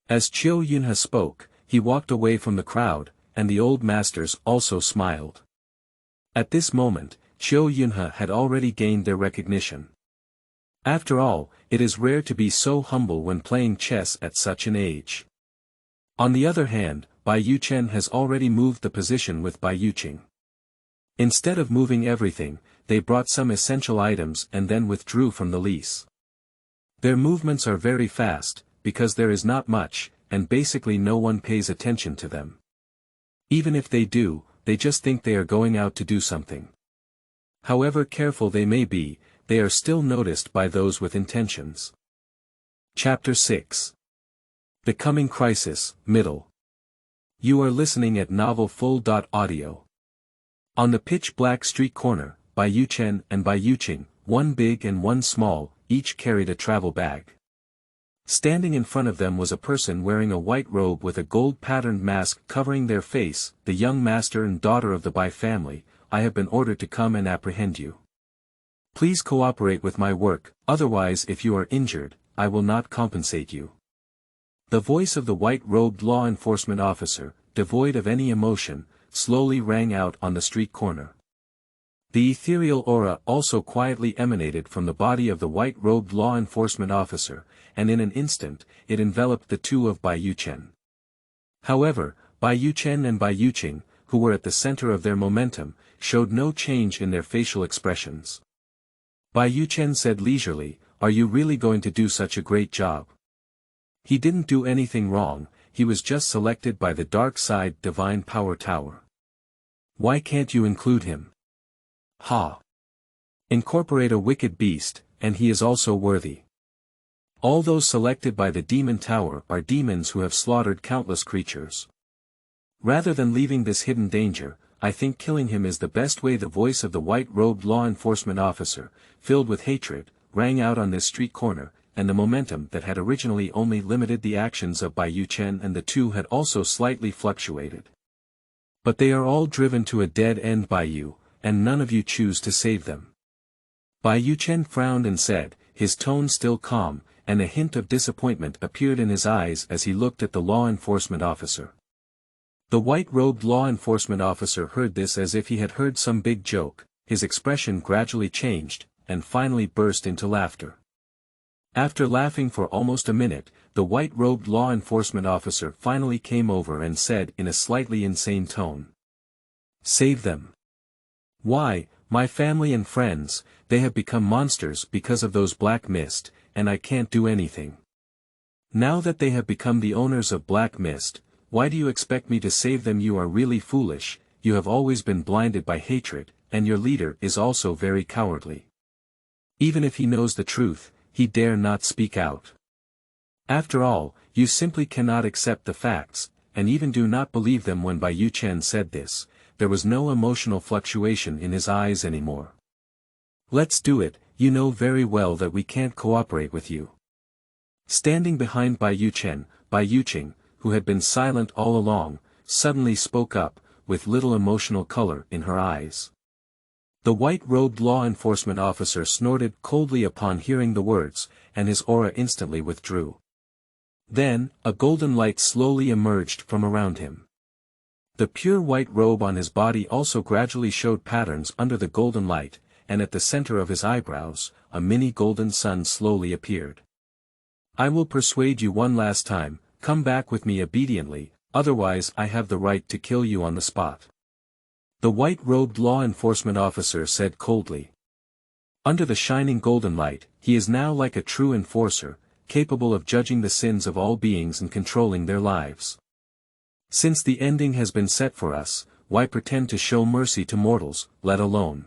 As Chiu Yunhe spoke, he walked away from the crowd, and the old masters also smiled. At this moment, Chiu Yunhe had already gained their recognition. After all, it is rare to be so humble when playing chess at such an age. On the other hand, Bai Yuchen has already moved the position with Bai Yuqing. Instead of moving everything, they brought some essential items and then withdrew from the lease. Their movements are very fast, because there is not much, and basically no one pays attention to them. Even if they do, they just think they are going out to do something. However careful they may be, they are still noticed by those with intentions. Chapter 6. The Coming Crisis, Middle. You are listening at Novel Full.audio. On the pitch-black street corner, Bai Yuchen and Bai Yuqing, one big and one small, each carried a travel bag. Standing in front of them was a person wearing a white robe with a gold-patterned mask covering their face, the young master and daughter of the Bai family. I have been ordered to come and apprehend you. Please cooperate with my work, otherwise if you are injured, I will not compensate you. The voice of the white-robed law enforcement officer, devoid of any emotion, slowly rang out on the street corner. The ethereal aura also quietly emanated from the body of the white-robed law enforcement officer, and in an instant, it enveloped the two of Bai Yuchen. However, Bai Yuchen and Bai Yuqing, who were at the center of their momentum, showed no change in their facial expressions. Bai Yuchen said leisurely, "Are you really going to do such a great job? He didn't do anything wrong, he was just selected by the Dark Side Divine Power Tower. Why can't you include him? Ha! Incorporate a wicked beast, and he is also worthy. All those selected by the Demon Tower are demons who have slaughtered countless creatures. Rather than leaving this hidden danger, I think killing him is the best way." The voice of the white-robed law enforcement officer, filled with hatred, rang out on this street corner, and the momentum that had originally only limited the actions of Bai Yuchen and the two had also slightly fluctuated. But they are all driven to a dead end by you, and none of you choose to save them. Bai Yuchen frowned and said, his tone still calm, and a hint of disappointment appeared in his eyes as he looked at the law enforcement officer. The white-robed law enforcement officer heard this as if he had heard some big joke, his expression gradually changed, and finally burst into laughter. After laughing for almost a minute, the white-robed law enforcement officer finally came over and said in a slightly insane tone. Save them. Why, my family and friends, they have become monsters because of those black mist, and I can't do anything. Now that they have become the owners of black mist, why do you expect me to save them? You are really foolish, you have always been blinded by hatred, and your leader is also very cowardly. Even if he knows the truth, he dare not speak out. After all, you simply cannot accept the facts, and even do not believe them. When Bai Yuchen said this, there was no emotional fluctuation in his eyes anymore. Let's do it, you know very well that we can't cooperate with you. Standing behind Bai Yuchen, Bai Yuqing, who had been silent all along, suddenly spoke up, with little emotional color in her eyes. The white-robed law enforcement officer snorted coldly upon hearing the words, and his aura instantly withdrew. Then, a golden light slowly emerged from around him. The pure white robe on his body also gradually showed patterns under the golden light, and at the center of his eyebrows, a mini golden sun slowly appeared. I will persuade you one last time, come back with me obediently, otherwise I have the right to kill you on the spot. The white-robed law enforcement officer said coldly. Under the shining golden light, he is now like a true enforcer, capable of judging the sins of all beings and controlling their lives. Since the ending has been set for us, why pretend to show mercy to mortals, let alone?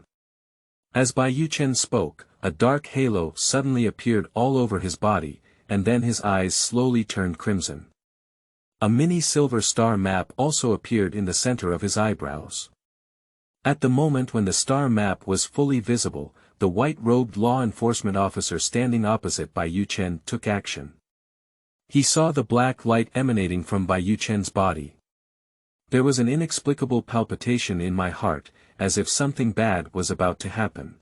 As Bai Yuchen spoke, a dark halo suddenly appeared all over his body, and then his eyes slowly turned crimson. A mini silver star map also appeared in the center of his eyebrows. At the moment when the star map was fully visible, the white-robed law enforcement officer standing opposite Bai Yuchen took action. He saw the black light emanating from Bai Yuchen's body. There was an inexplicable palpitation in my heart, as if something bad was about to happen.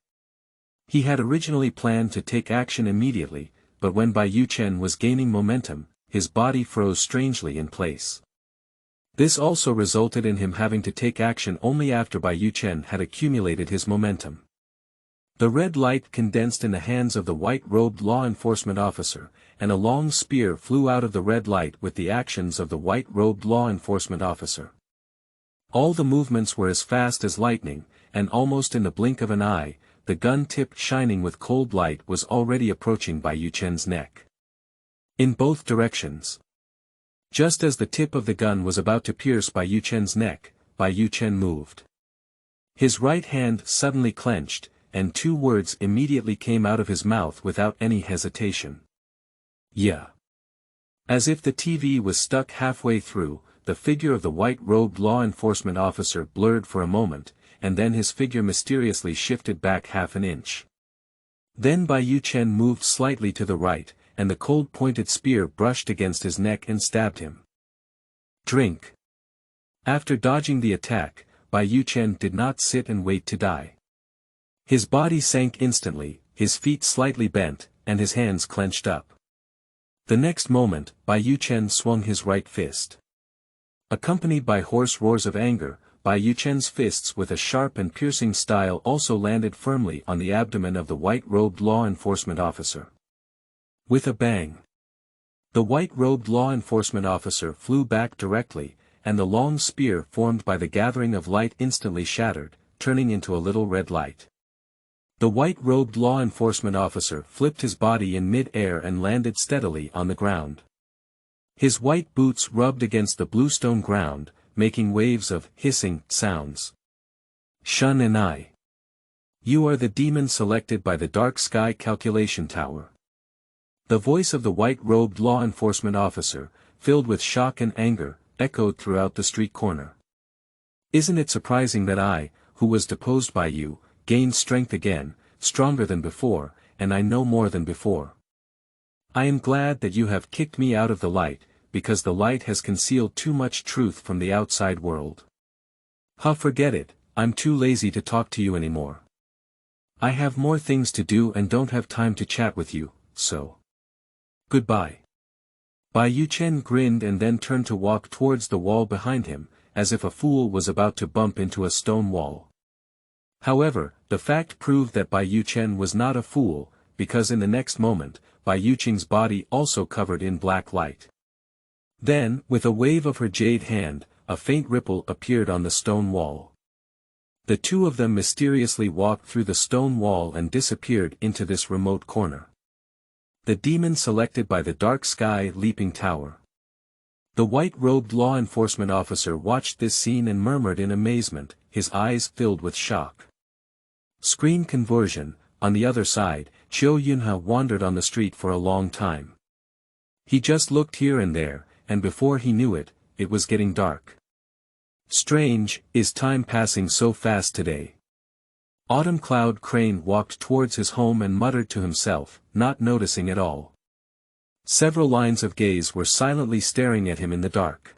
He had originally planned to take action immediately, but when Bai Yuchen was gaining momentum, his body froze strangely in place. This also resulted in him having to take action only after Bai Yuchen had accumulated his momentum. The red light condensed in the hands of the white-robed law enforcement officer, and a long spear flew out of the red light with the actions of the white-robed law enforcement officer. All the movements were as fast as lightning, and almost in the blink of an eye, the gun tip shining with cold light was already approaching Bai Yuchen's neck. In both directions. Just as the tip of the gun was about to pierce Bai Yuchen's neck, Bai Yuchen moved. His right hand suddenly clenched, and two words immediately came out of his mouth without any hesitation. Yeah. As if the TV was stuck halfway through, the figure of the white-robed law enforcement officer blurred for a moment, and then his figure mysteriously shifted back half an inch. Then Bai Yuchen moved slightly to the right, and the cold-pointed spear brushed against his neck and stabbed him. Drink. After dodging the attack, Bai Yuchen did not sit and wait to die. His body sank instantly, his feet slightly bent, and his hands clenched up. The next moment, Bai Yuchen swung his right fist. Accompanied by hoarse roars of anger, Bai Yuchen's fists with a sharp and piercing style also landed firmly on the abdomen of the white-robed law enforcement officer. With a bang. The white-robed law enforcement officer flew back directly, and the long spear formed by the gathering of light instantly shattered, turning into a little red light. The white-robed law enforcement officer flipped his body in mid-air and landed steadily on the ground. His white boots rubbed against the bluestone ground, making waves of hissing sounds. Shun and I. You are the demon selected by the dark sky calculation tower. The voice of the white-robed law enforcement officer, filled with shock and anger, echoed throughout the street corner. Isn't it surprising that I, who was deposed by you, gained strength again, stronger than before, and I know more than before. I am glad that you have kicked me out of the light, because the light has concealed too much truth from the outside world. Forget it, I'm too lazy to talk to you anymore. I have more things to do and don't have time to chat with you, so. Goodbye. Bai Yuchen grinned and then turned to walk towards the wall behind him, as if a fool was about to bump into a stone wall. However, the fact proved that Bai Yuchen was not a fool, because in the next moment, Bai Yuchen's body also covered in black light. Then, with a wave of her jade hand, a faint ripple appeared on the stone wall. The two of them mysteriously walked through the stone wall and disappeared into this remote corner. The demon selected by the dark sky leaping tower. The white-robed law enforcement officer watched this scene and murmured in amazement, his eyes filled with shock. Screen conversion. On the other side, Chiu Yunha wandered on the street for a long time. He just looked here and there, and before he knew it, it was getting dark. Strange, is time passing so fast today? Autumn Cloud Crane walked towards his home and muttered to himself, not noticing at all. Several lines of gaze were silently staring at him in the dark.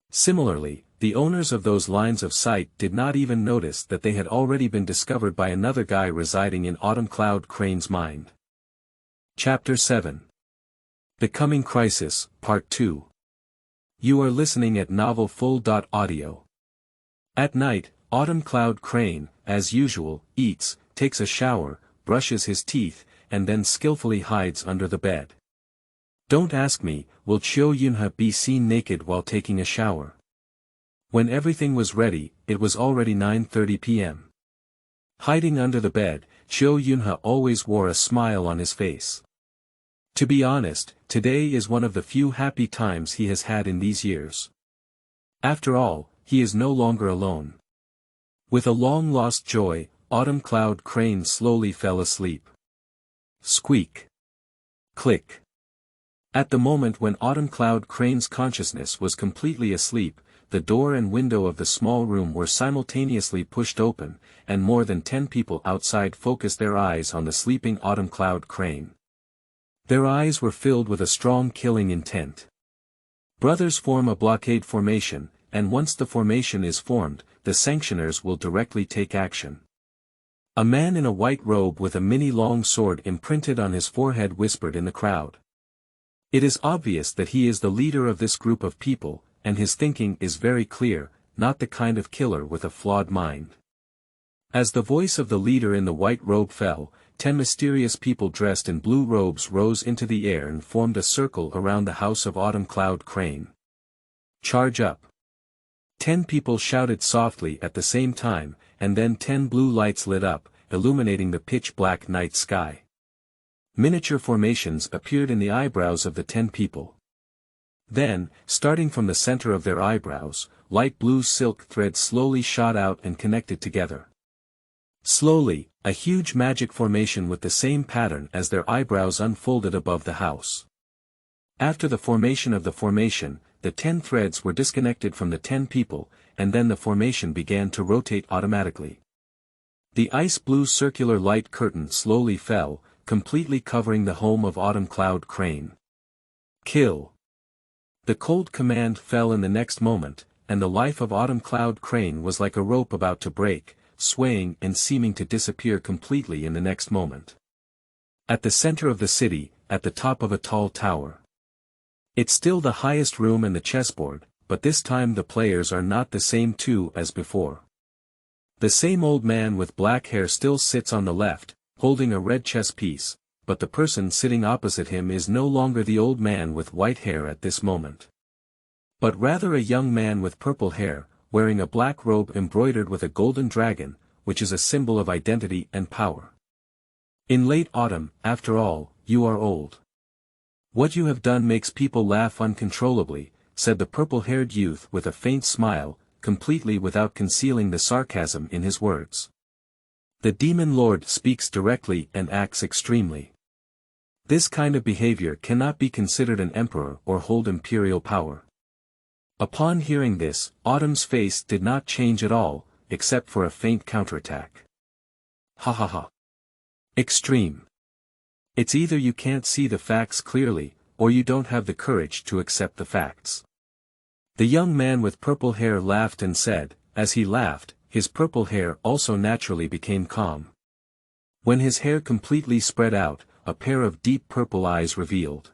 Similarly, the owners of those lines of sight did not even notice that they had already been discovered by another guy residing in Autumn Cloud Crane's mind. Chapter 7. The Coming Crisis, Part 2. You are listening at novelfull.audio. At night, Autumn Cloud Crane, as usual, eats, takes a shower, brushes his teeth, and then skillfully hides under the bed. Don't ask me, will Chiu Yunha be seen naked while taking a shower? When everything was ready, it was already 9:30 p.m. Hiding under the bed, Chiu Yunha always wore a smile on his face. To be honest, today is one of the few happy times he has had in these years. After all, he is no longer alone. With a long-lost joy, Autumn Cloud Crane slowly fell asleep. Squeak. Click. At the moment when Autumn Cloud Crane's consciousness was completely asleep, the door and window of the small room were simultaneously pushed open, and more than 10 people outside focused their eyes on the sleeping Autumn Cloud Crane. Their eyes were filled with a strong killing intent. Brothers form a blockade formation, and once the formation is formed, the sanctioners will directly take action. A man in a white robe with a mini long sword imprinted on his forehead whispered in the crowd. It is obvious that he is the leader of this group of people, and his thinking is very clear, not the kind of killer with a flawed mind. As the voice of the leader in the white robe fell, 10 mysterious people dressed in blue robes rose into the air and formed a circle around the house of Autumn Cloud Crane. Charge up! 10 people shouted softly at the same time, and then 10 blue lights lit up, illuminating the pitch-black night sky. Miniature formations appeared in the eyebrows of the 10 people. Then, starting from the center of their eyebrows, light blue silk threads slowly shot out and connected together. Slowly, a huge magic formation with the same pattern as their eyebrows unfolded above the house. After the formation of the formation, the 10 threads were disconnected from the 10 people, and then the formation began to rotate automatically. The ice blue circular light curtain slowly fell, completely covering the home of Autumn Cloud Crane. Kill! The cold command fell in the next moment, and the life of Autumn Cloud Crane was like a rope about to break, swaying and seeming to disappear completely in the next moment. At the center of the city, at the top of a tall tower. It's still the highest room in the chessboard, but this time the players are not the same two as before. The same old man with black hair still sits on the left, holding a red chess piece, but the person sitting opposite him is no longer the old man with white hair at this moment. But rather a young man with purple hair, wearing a black robe embroidered with a golden dragon, which is a symbol of identity and power. In late autumn, after all, you are old. What you have done makes people laugh uncontrollably, said the purple-haired youth with a faint smile, completely without concealing the sarcasm in his words. The demon lord speaks directly and acts extremely. This kind of behavior cannot be considered an emperor or hold imperial power. Upon hearing this, Autumn's face did not change at all, except for a faint counterattack. Ha ha ha. Extreme. It's either you can't see the facts clearly, or you don't have the courage to accept the facts. The young man with purple hair laughed and said, as he laughed, his purple hair also naturally became calm. When his hair completely spread out, a pair of deep purple eyes revealed.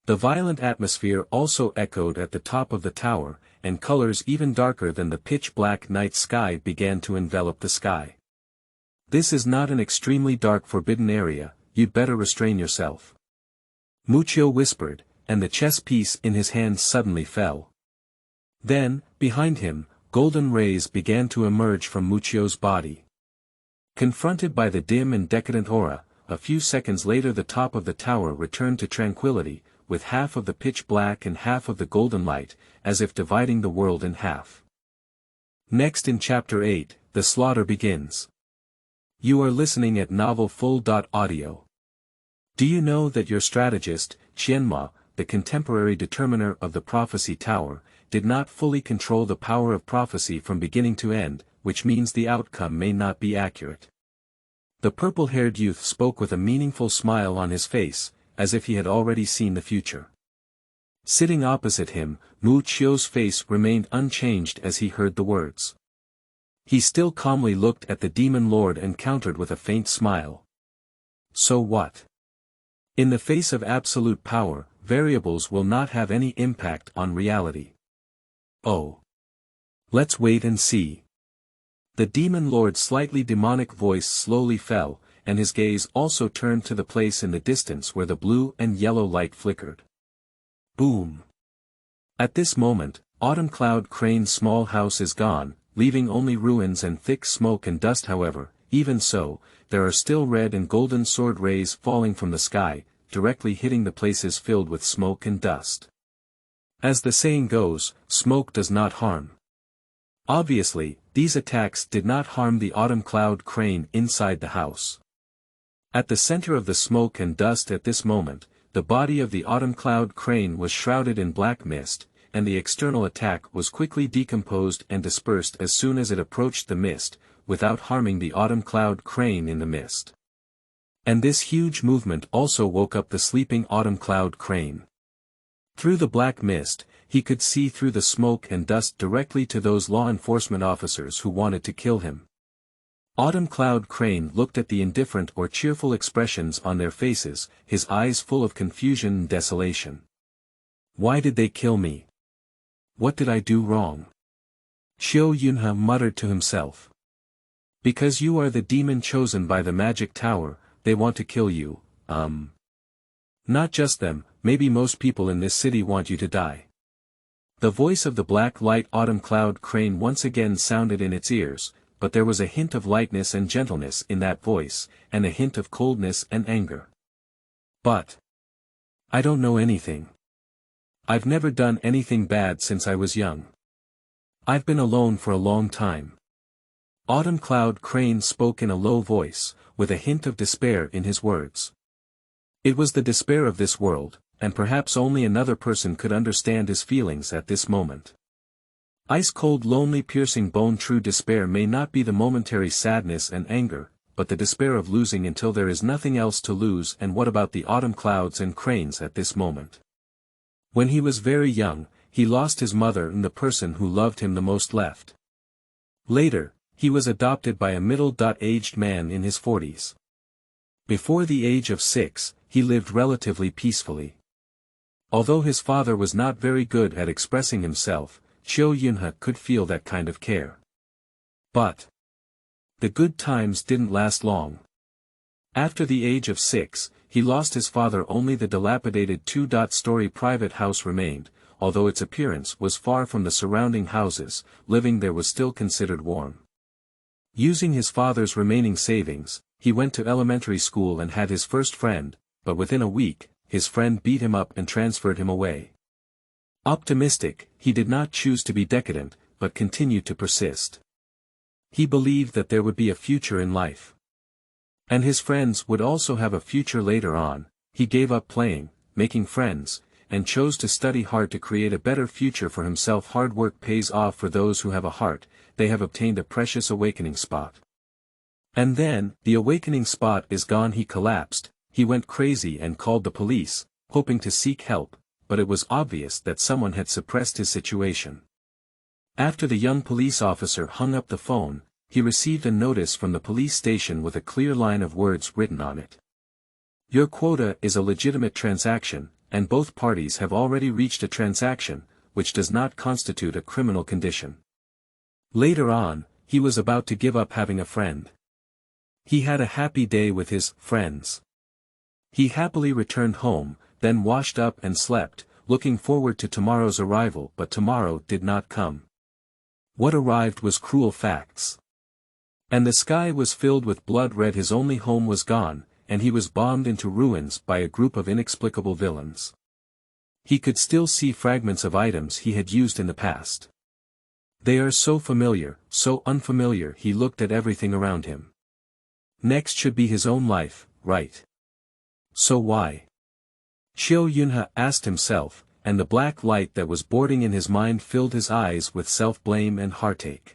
The violent atmosphere also echoed at the top of the tower, and colors even darker than the pitch-black night sky began to envelop the sky. This is not an extremely dark forbidden area, you'd better restrain yourself. Muccio whispered, and the chess piece in his hand suddenly fell. Then, behind him, golden rays began to emerge from Muccio's body. Confronted by the dim and decadent aura, a few seconds later the top of the tower returned to tranquility, with half of the pitch black and half of the golden light, as if dividing the world in half. Next in Chapter 8, the slaughter begins. You are listening at novelfull.audio. Do you know that your strategist, Qianma, the contemporary determiner of the prophecy tower, did not fully control the power of prophecy from beginning to end, which means the outcome may not be accurate. The purple-haired youth spoke with a meaningful smile on his face, as if he had already seen the future. Sitting opposite him, Mu Qiu's face remained unchanged as he heard the words. He still calmly looked at the demon lord and countered with a faint smile. So what? In the face of absolute power, variables will not have any impact on reality. Oh. Let's wait and see. The demon lord's slightly demonic voice slowly fell, and his gaze also turned to the place in the distance where the blue and yellow light flickered. Boom! At this moment, Autumn Cloud Crane's small house is gone, leaving only ruins and thick smoke and dust. However, even so, there are still red and golden sword rays falling from the sky, directly hitting the places filled with smoke and dust. As the saying goes, smoke does not harm. Obviously, these attacks did not harm the Autumn Cloud Crane inside the house. At the center of the smoke and dust at this moment, the body of the Autumn Cloud Crane was shrouded in black mist, and the external attack was quickly decomposed and dispersed as soon as it approached the mist, without harming the Autumn Cloud Crane in the mist. And this huge movement also woke up the sleeping Autumn Cloud Crane. Through the black mist, he could see through the smoke and dust directly to those law enforcement officers who wanted to kill him. Autumn Cloud Crane looked at the indifferent or cheerful expressions on their faces, his eyes full of confusion and desolation. Why did they kill me? What did I do wrong? Xiao Yunhe muttered to himself. Because you are the demon chosen by the magic tower, they want to kill you, Not just them, maybe most people in this city want you to die. The voice of the black light Autumn Cloud Crane once again sounded in its ears, but there was a hint of lightness and gentleness in that voice, and a hint of coldness and anger. But I don't know anything. I've never done anything bad since I was young. I've been alone for a long time. Autumn Cloud Crane spoke in a low voice, with a hint of despair in his words. It was the despair of this world, and perhaps only another person could understand his feelings at this moment. Ice-cold lonely piercing bone. True despair may not be the momentary sadness and anger, but the despair of losing until there is nothing else to lose. And what about the autumn clouds and cranes at this moment? When he was very young, he lost his mother and the person who loved him the most left. Later, he was adopted by a middle-aged man in his 40s. Before the age of 6, he lived relatively peacefully. Although his father was not very good at expressing himself, Xiao Yunhe could feel that kind of care. But the good times didn't last long. After the age of 6, he lost his father. Only the dilapidated two-story private house remained, although its appearance was far from the surrounding houses. Living there was still considered warm. Using his father's remaining savings, he went to elementary school and had his first friend, but within a week, his friend beat him up and transferred him away. Optimistic, he did not choose to be decadent, but continued to persist. He believed that there would be a future in life. And his friends would also have a future later on. He gave up playing, making friends, and chose to study hard to create a better future for himself. Hard work pays off for those who have a heart. They have obtained a precious awakening spot. And then, the awakening spot is gone. He collapsed, he went crazy and called the police, hoping to seek help, but it was obvious that someone had suppressed his situation. After the young police officer hung up the phone, he received a notice from the police station with a clear line of words written on it. Your quota is a legitimate transaction, and both parties have already reached a transaction, which does not constitute a criminal condition. Later on, he was about to give up having a friend. He had a happy day with his friends. He happily returned home, then washed up and slept, looking forward to tomorrow's arrival. But tomorrow did not come. What arrived was cruel facts. And the sky was filled with blood red. His only home was gone, and he was bombed into ruins by a group of inexplicable villains. He could still see fragments of items he had used in the past. They are so familiar, so unfamiliar. He looked at everything around him. Next should be his own life, right? So why? Xiao Yunhe asked himself, and the black light that was boarding in his mind filled his eyes with self-blame and heartache.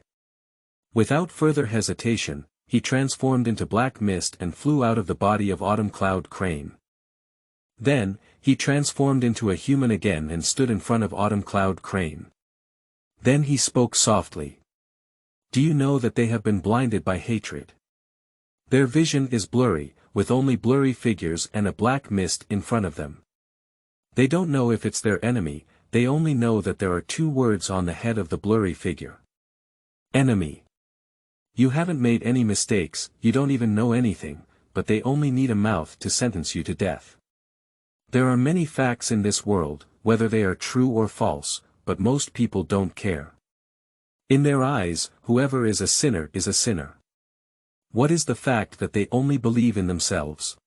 Without further hesitation, he transformed into black mist and flew out of the body of Autumn Cloud Crane. Then, he transformed into a human again and stood in front of Autumn Cloud Crane. Then he spoke softly. Do you know that they have been blinded by hatred? Their vision is blurry, with only blurry figures and a black mist in front of them. They don't know if it's their enemy, they only know that there are 2 words on the head of the blurry figure. Enemy. You haven't made any mistakes, you don't even know anything, but they only need a mouth to sentence you to death. There are many facts in this world, whether they are true or false, but most people don't care. In their eyes, whoever is a sinner is a sinner. What is the fact that they only believe in themselves?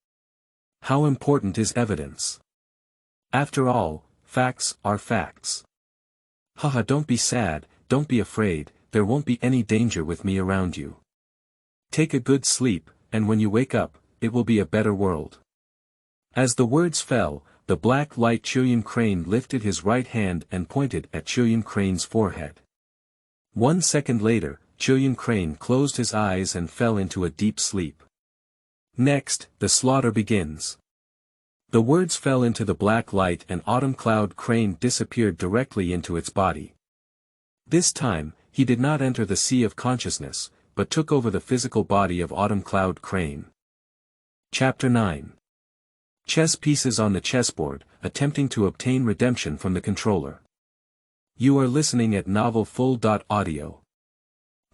How important is evidence? After all, facts are facts. Haha, don't be sad, don't be afraid, there won't be any danger with me around you. Take a good sleep, and when you wake up, it will be a better world. As the words fell, the black light Chilian Crane lifted his right hand and pointed at Chilian Crane's forehead. 1 second later, Chilian Crane closed his eyes and fell into a deep sleep. Next, the slaughter begins. The words fell into the black light and Autumn Cloud Crane disappeared directly into its body. This time, he did not enter the sea of consciousness, but took over the physical body of Autumn Cloud Crane. Chapter 9. Chess pieces on the chessboard, attempting to obtain redemption from the controller. You are listening at novelfull.audio.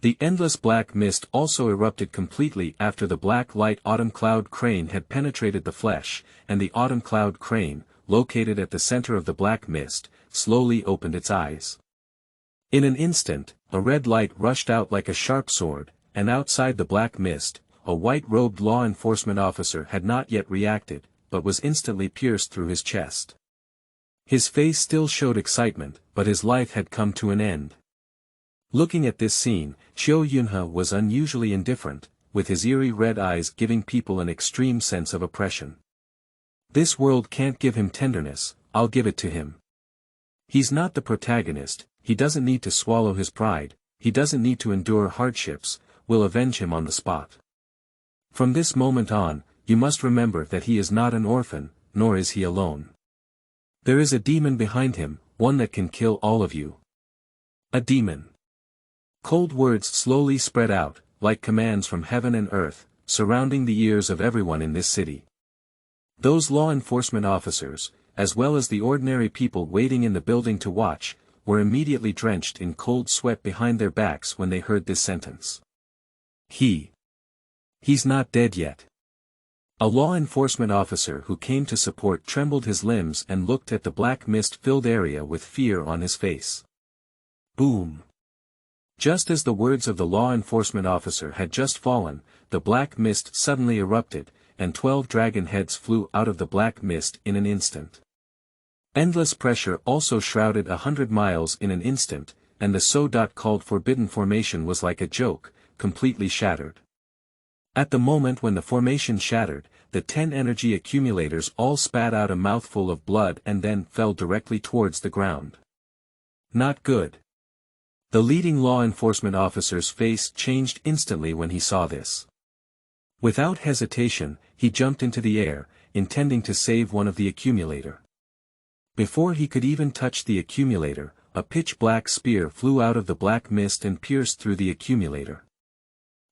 The endless black mist also erupted completely after the black light Autumn Cloud Crane had penetrated the flesh, and the Autumn Cloud Crane, located at the center of the black mist, slowly opened its eyes. In an instant, a red light rushed out like a sharp sword, and outside the black mist, a white-robed law enforcement officer had not yet reacted, but was instantly pierced through his chest. His face still showed excitement, but his life had come to an end. Looking at this scene, Chiu Yunhe was unusually indifferent, with his eerie red eyes giving people an extreme sense of oppression. This world can't give him tenderness, I'll give it to him. He's not the protagonist, he doesn't need to swallow his pride, he doesn't need to endure hardships, we'll avenge him on the spot. From this moment on, you must remember that he is not an orphan, nor is he alone. There is a demon behind him, one that can kill all of you. A demon. Cold words slowly spread out, like commands from heaven and earth, surrounding the ears of everyone in this city. Those law enforcement officers, as well as the ordinary people waiting in the building to watch, were immediately drenched in cold sweat behind their backs when they heard this sentence. He's not dead yet. A law enforcement officer who came to support trembled his limbs and looked at the black mist-filled area with fear on his face. Boom! Just as the words of the law enforcement officer had just fallen, the black mist suddenly erupted, and 12 dragon heads flew out of the black mist in an instant. Endless pressure also shrouded 100 miles in an instant, and the so-called forbidden formation was like a joke, completely shattered. At the moment when the formation shattered, the 10 energy accumulators all spat out a mouthful of blood and then fell directly towards the ground. Not good. The leading law enforcement officer's face changed instantly when he saw this. Without hesitation, he jumped into the air, intending to save one of the accumulator. Before he could even touch the accumulator, a pitch-black spear flew out of the black mist and pierced through the accumulator.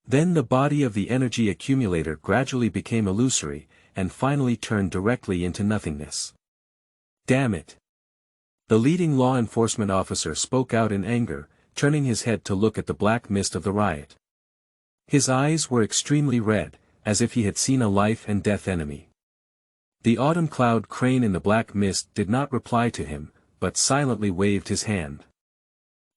Then the body of the energy accumulator gradually became illusory, and finally turned directly into nothingness. Damn it! The leading law enforcement officer spoke out in anger, turning his head to look at the black mist of the riot. His eyes were extremely red, as if he had seen a life-and-death enemy. The Autumn Cloud Crane in the black mist did not reply to him, but silently waved his hand.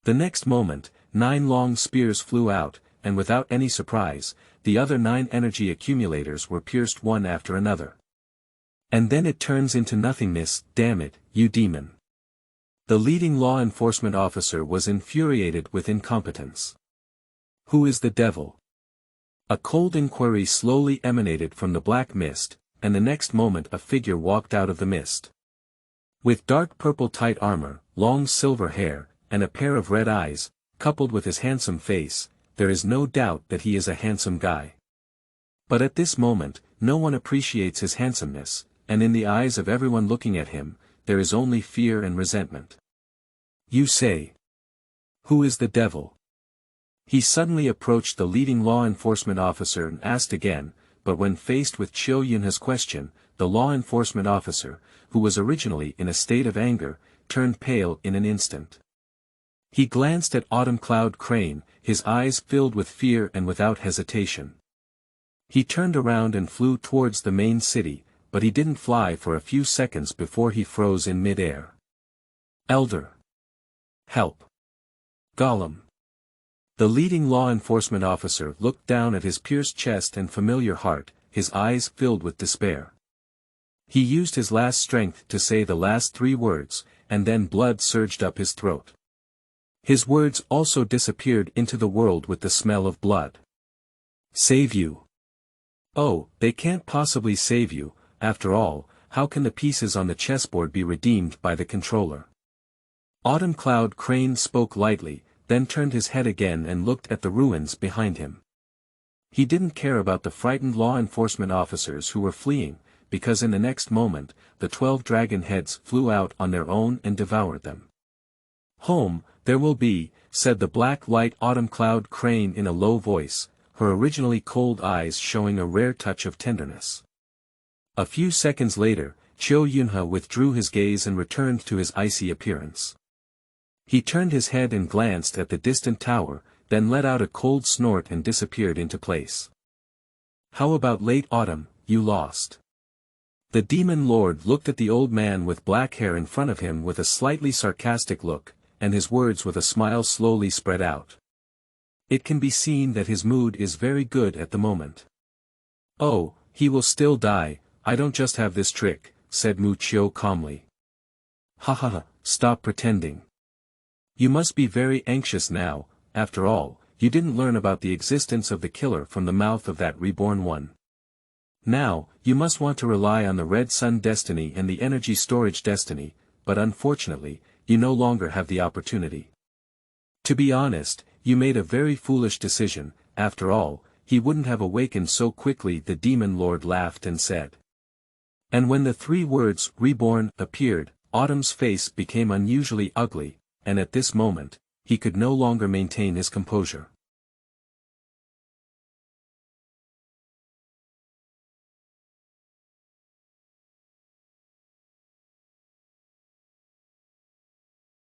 The next moment, 9 long spears flew out, and without any surprise, the other 9 energy accumulators were pierced one after another. And then it turns into nothingness, damn it, you demon. The leading law enforcement officer was infuriated with incompetence. Who is the devil? A cold inquiry slowly emanated from the black mist, and the next moment a figure walked out of the mist. With dark purple tight armor, long silver hair, and a pair of red eyes, coupled with his handsome face, there is no doubt that he is a handsome guy. But at this moment, no one appreciates his handsomeness, and in the eyes of everyone looking at him, there is only fear and resentment. You say. Who is the devil? He suddenly approached the leading law enforcement officer and asked again, but when faced with Chiu Yunhe's question, the law enforcement officer, who was originally in a state of anger, turned pale in an instant. He glanced at Autumn Cloud Crane, his eyes filled with fear and without hesitation. He turned around and flew towards the main city, but he didn't fly for a few seconds before he froze in mid-air. Elder. Help. Gollum. The leading law enforcement officer looked down at his pierced chest and familiar heart, his eyes filled with despair. He used his last strength to say the last 3 words, and then blood surged up his throat. His words also disappeared into the world with the smell of blood. Save you. Oh, they can't possibly save you, after all, how can the pieces on the chessboard be redeemed by the controller? Autumn Cloud Crane spoke lightly, then turned his head again and looked at the ruins behind him. He didn't care about the frightened law enforcement officers who were fleeing, because in the next moment, the 12 dragon heads flew out on their own and devoured them. Home, there will be, said the black light Autumn Cloud Crane in a low voice, her originally cold eyes showing a rare touch of tenderness. A few seconds later, Chiu Yunhe withdrew his gaze and returned to his icy appearance. He turned his head and glanced at the distant tower, then let out a cold snort and disappeared into place. How about late autumn, you lost? The demon lord looked at the old man with black hair in front of him with a slightly sarcastic look, and his words with a smile slowly spread out. It can be seen that his mood is very good at the moment. Oh, he will still die, I don't just have this trick, said Mu Qiu calmly. Ha ha ha, stop pretending. You must be very anxious now, after all, you didn't learn about the existence of the killer from the mouth of that reborn one. Now, you must want to rely on the Red Sun destiny and the energy storage destiny, but unfortunately, you no longer have the opportunity. To be honest, you made a very foolish decision, after all, he wouldn't have awakened so quickly. The demon lord laughed and said. And when the 3 words, reborn, appeared, Autumn's face became unusually ugly, and at this moment, he could no longer maintain his composure.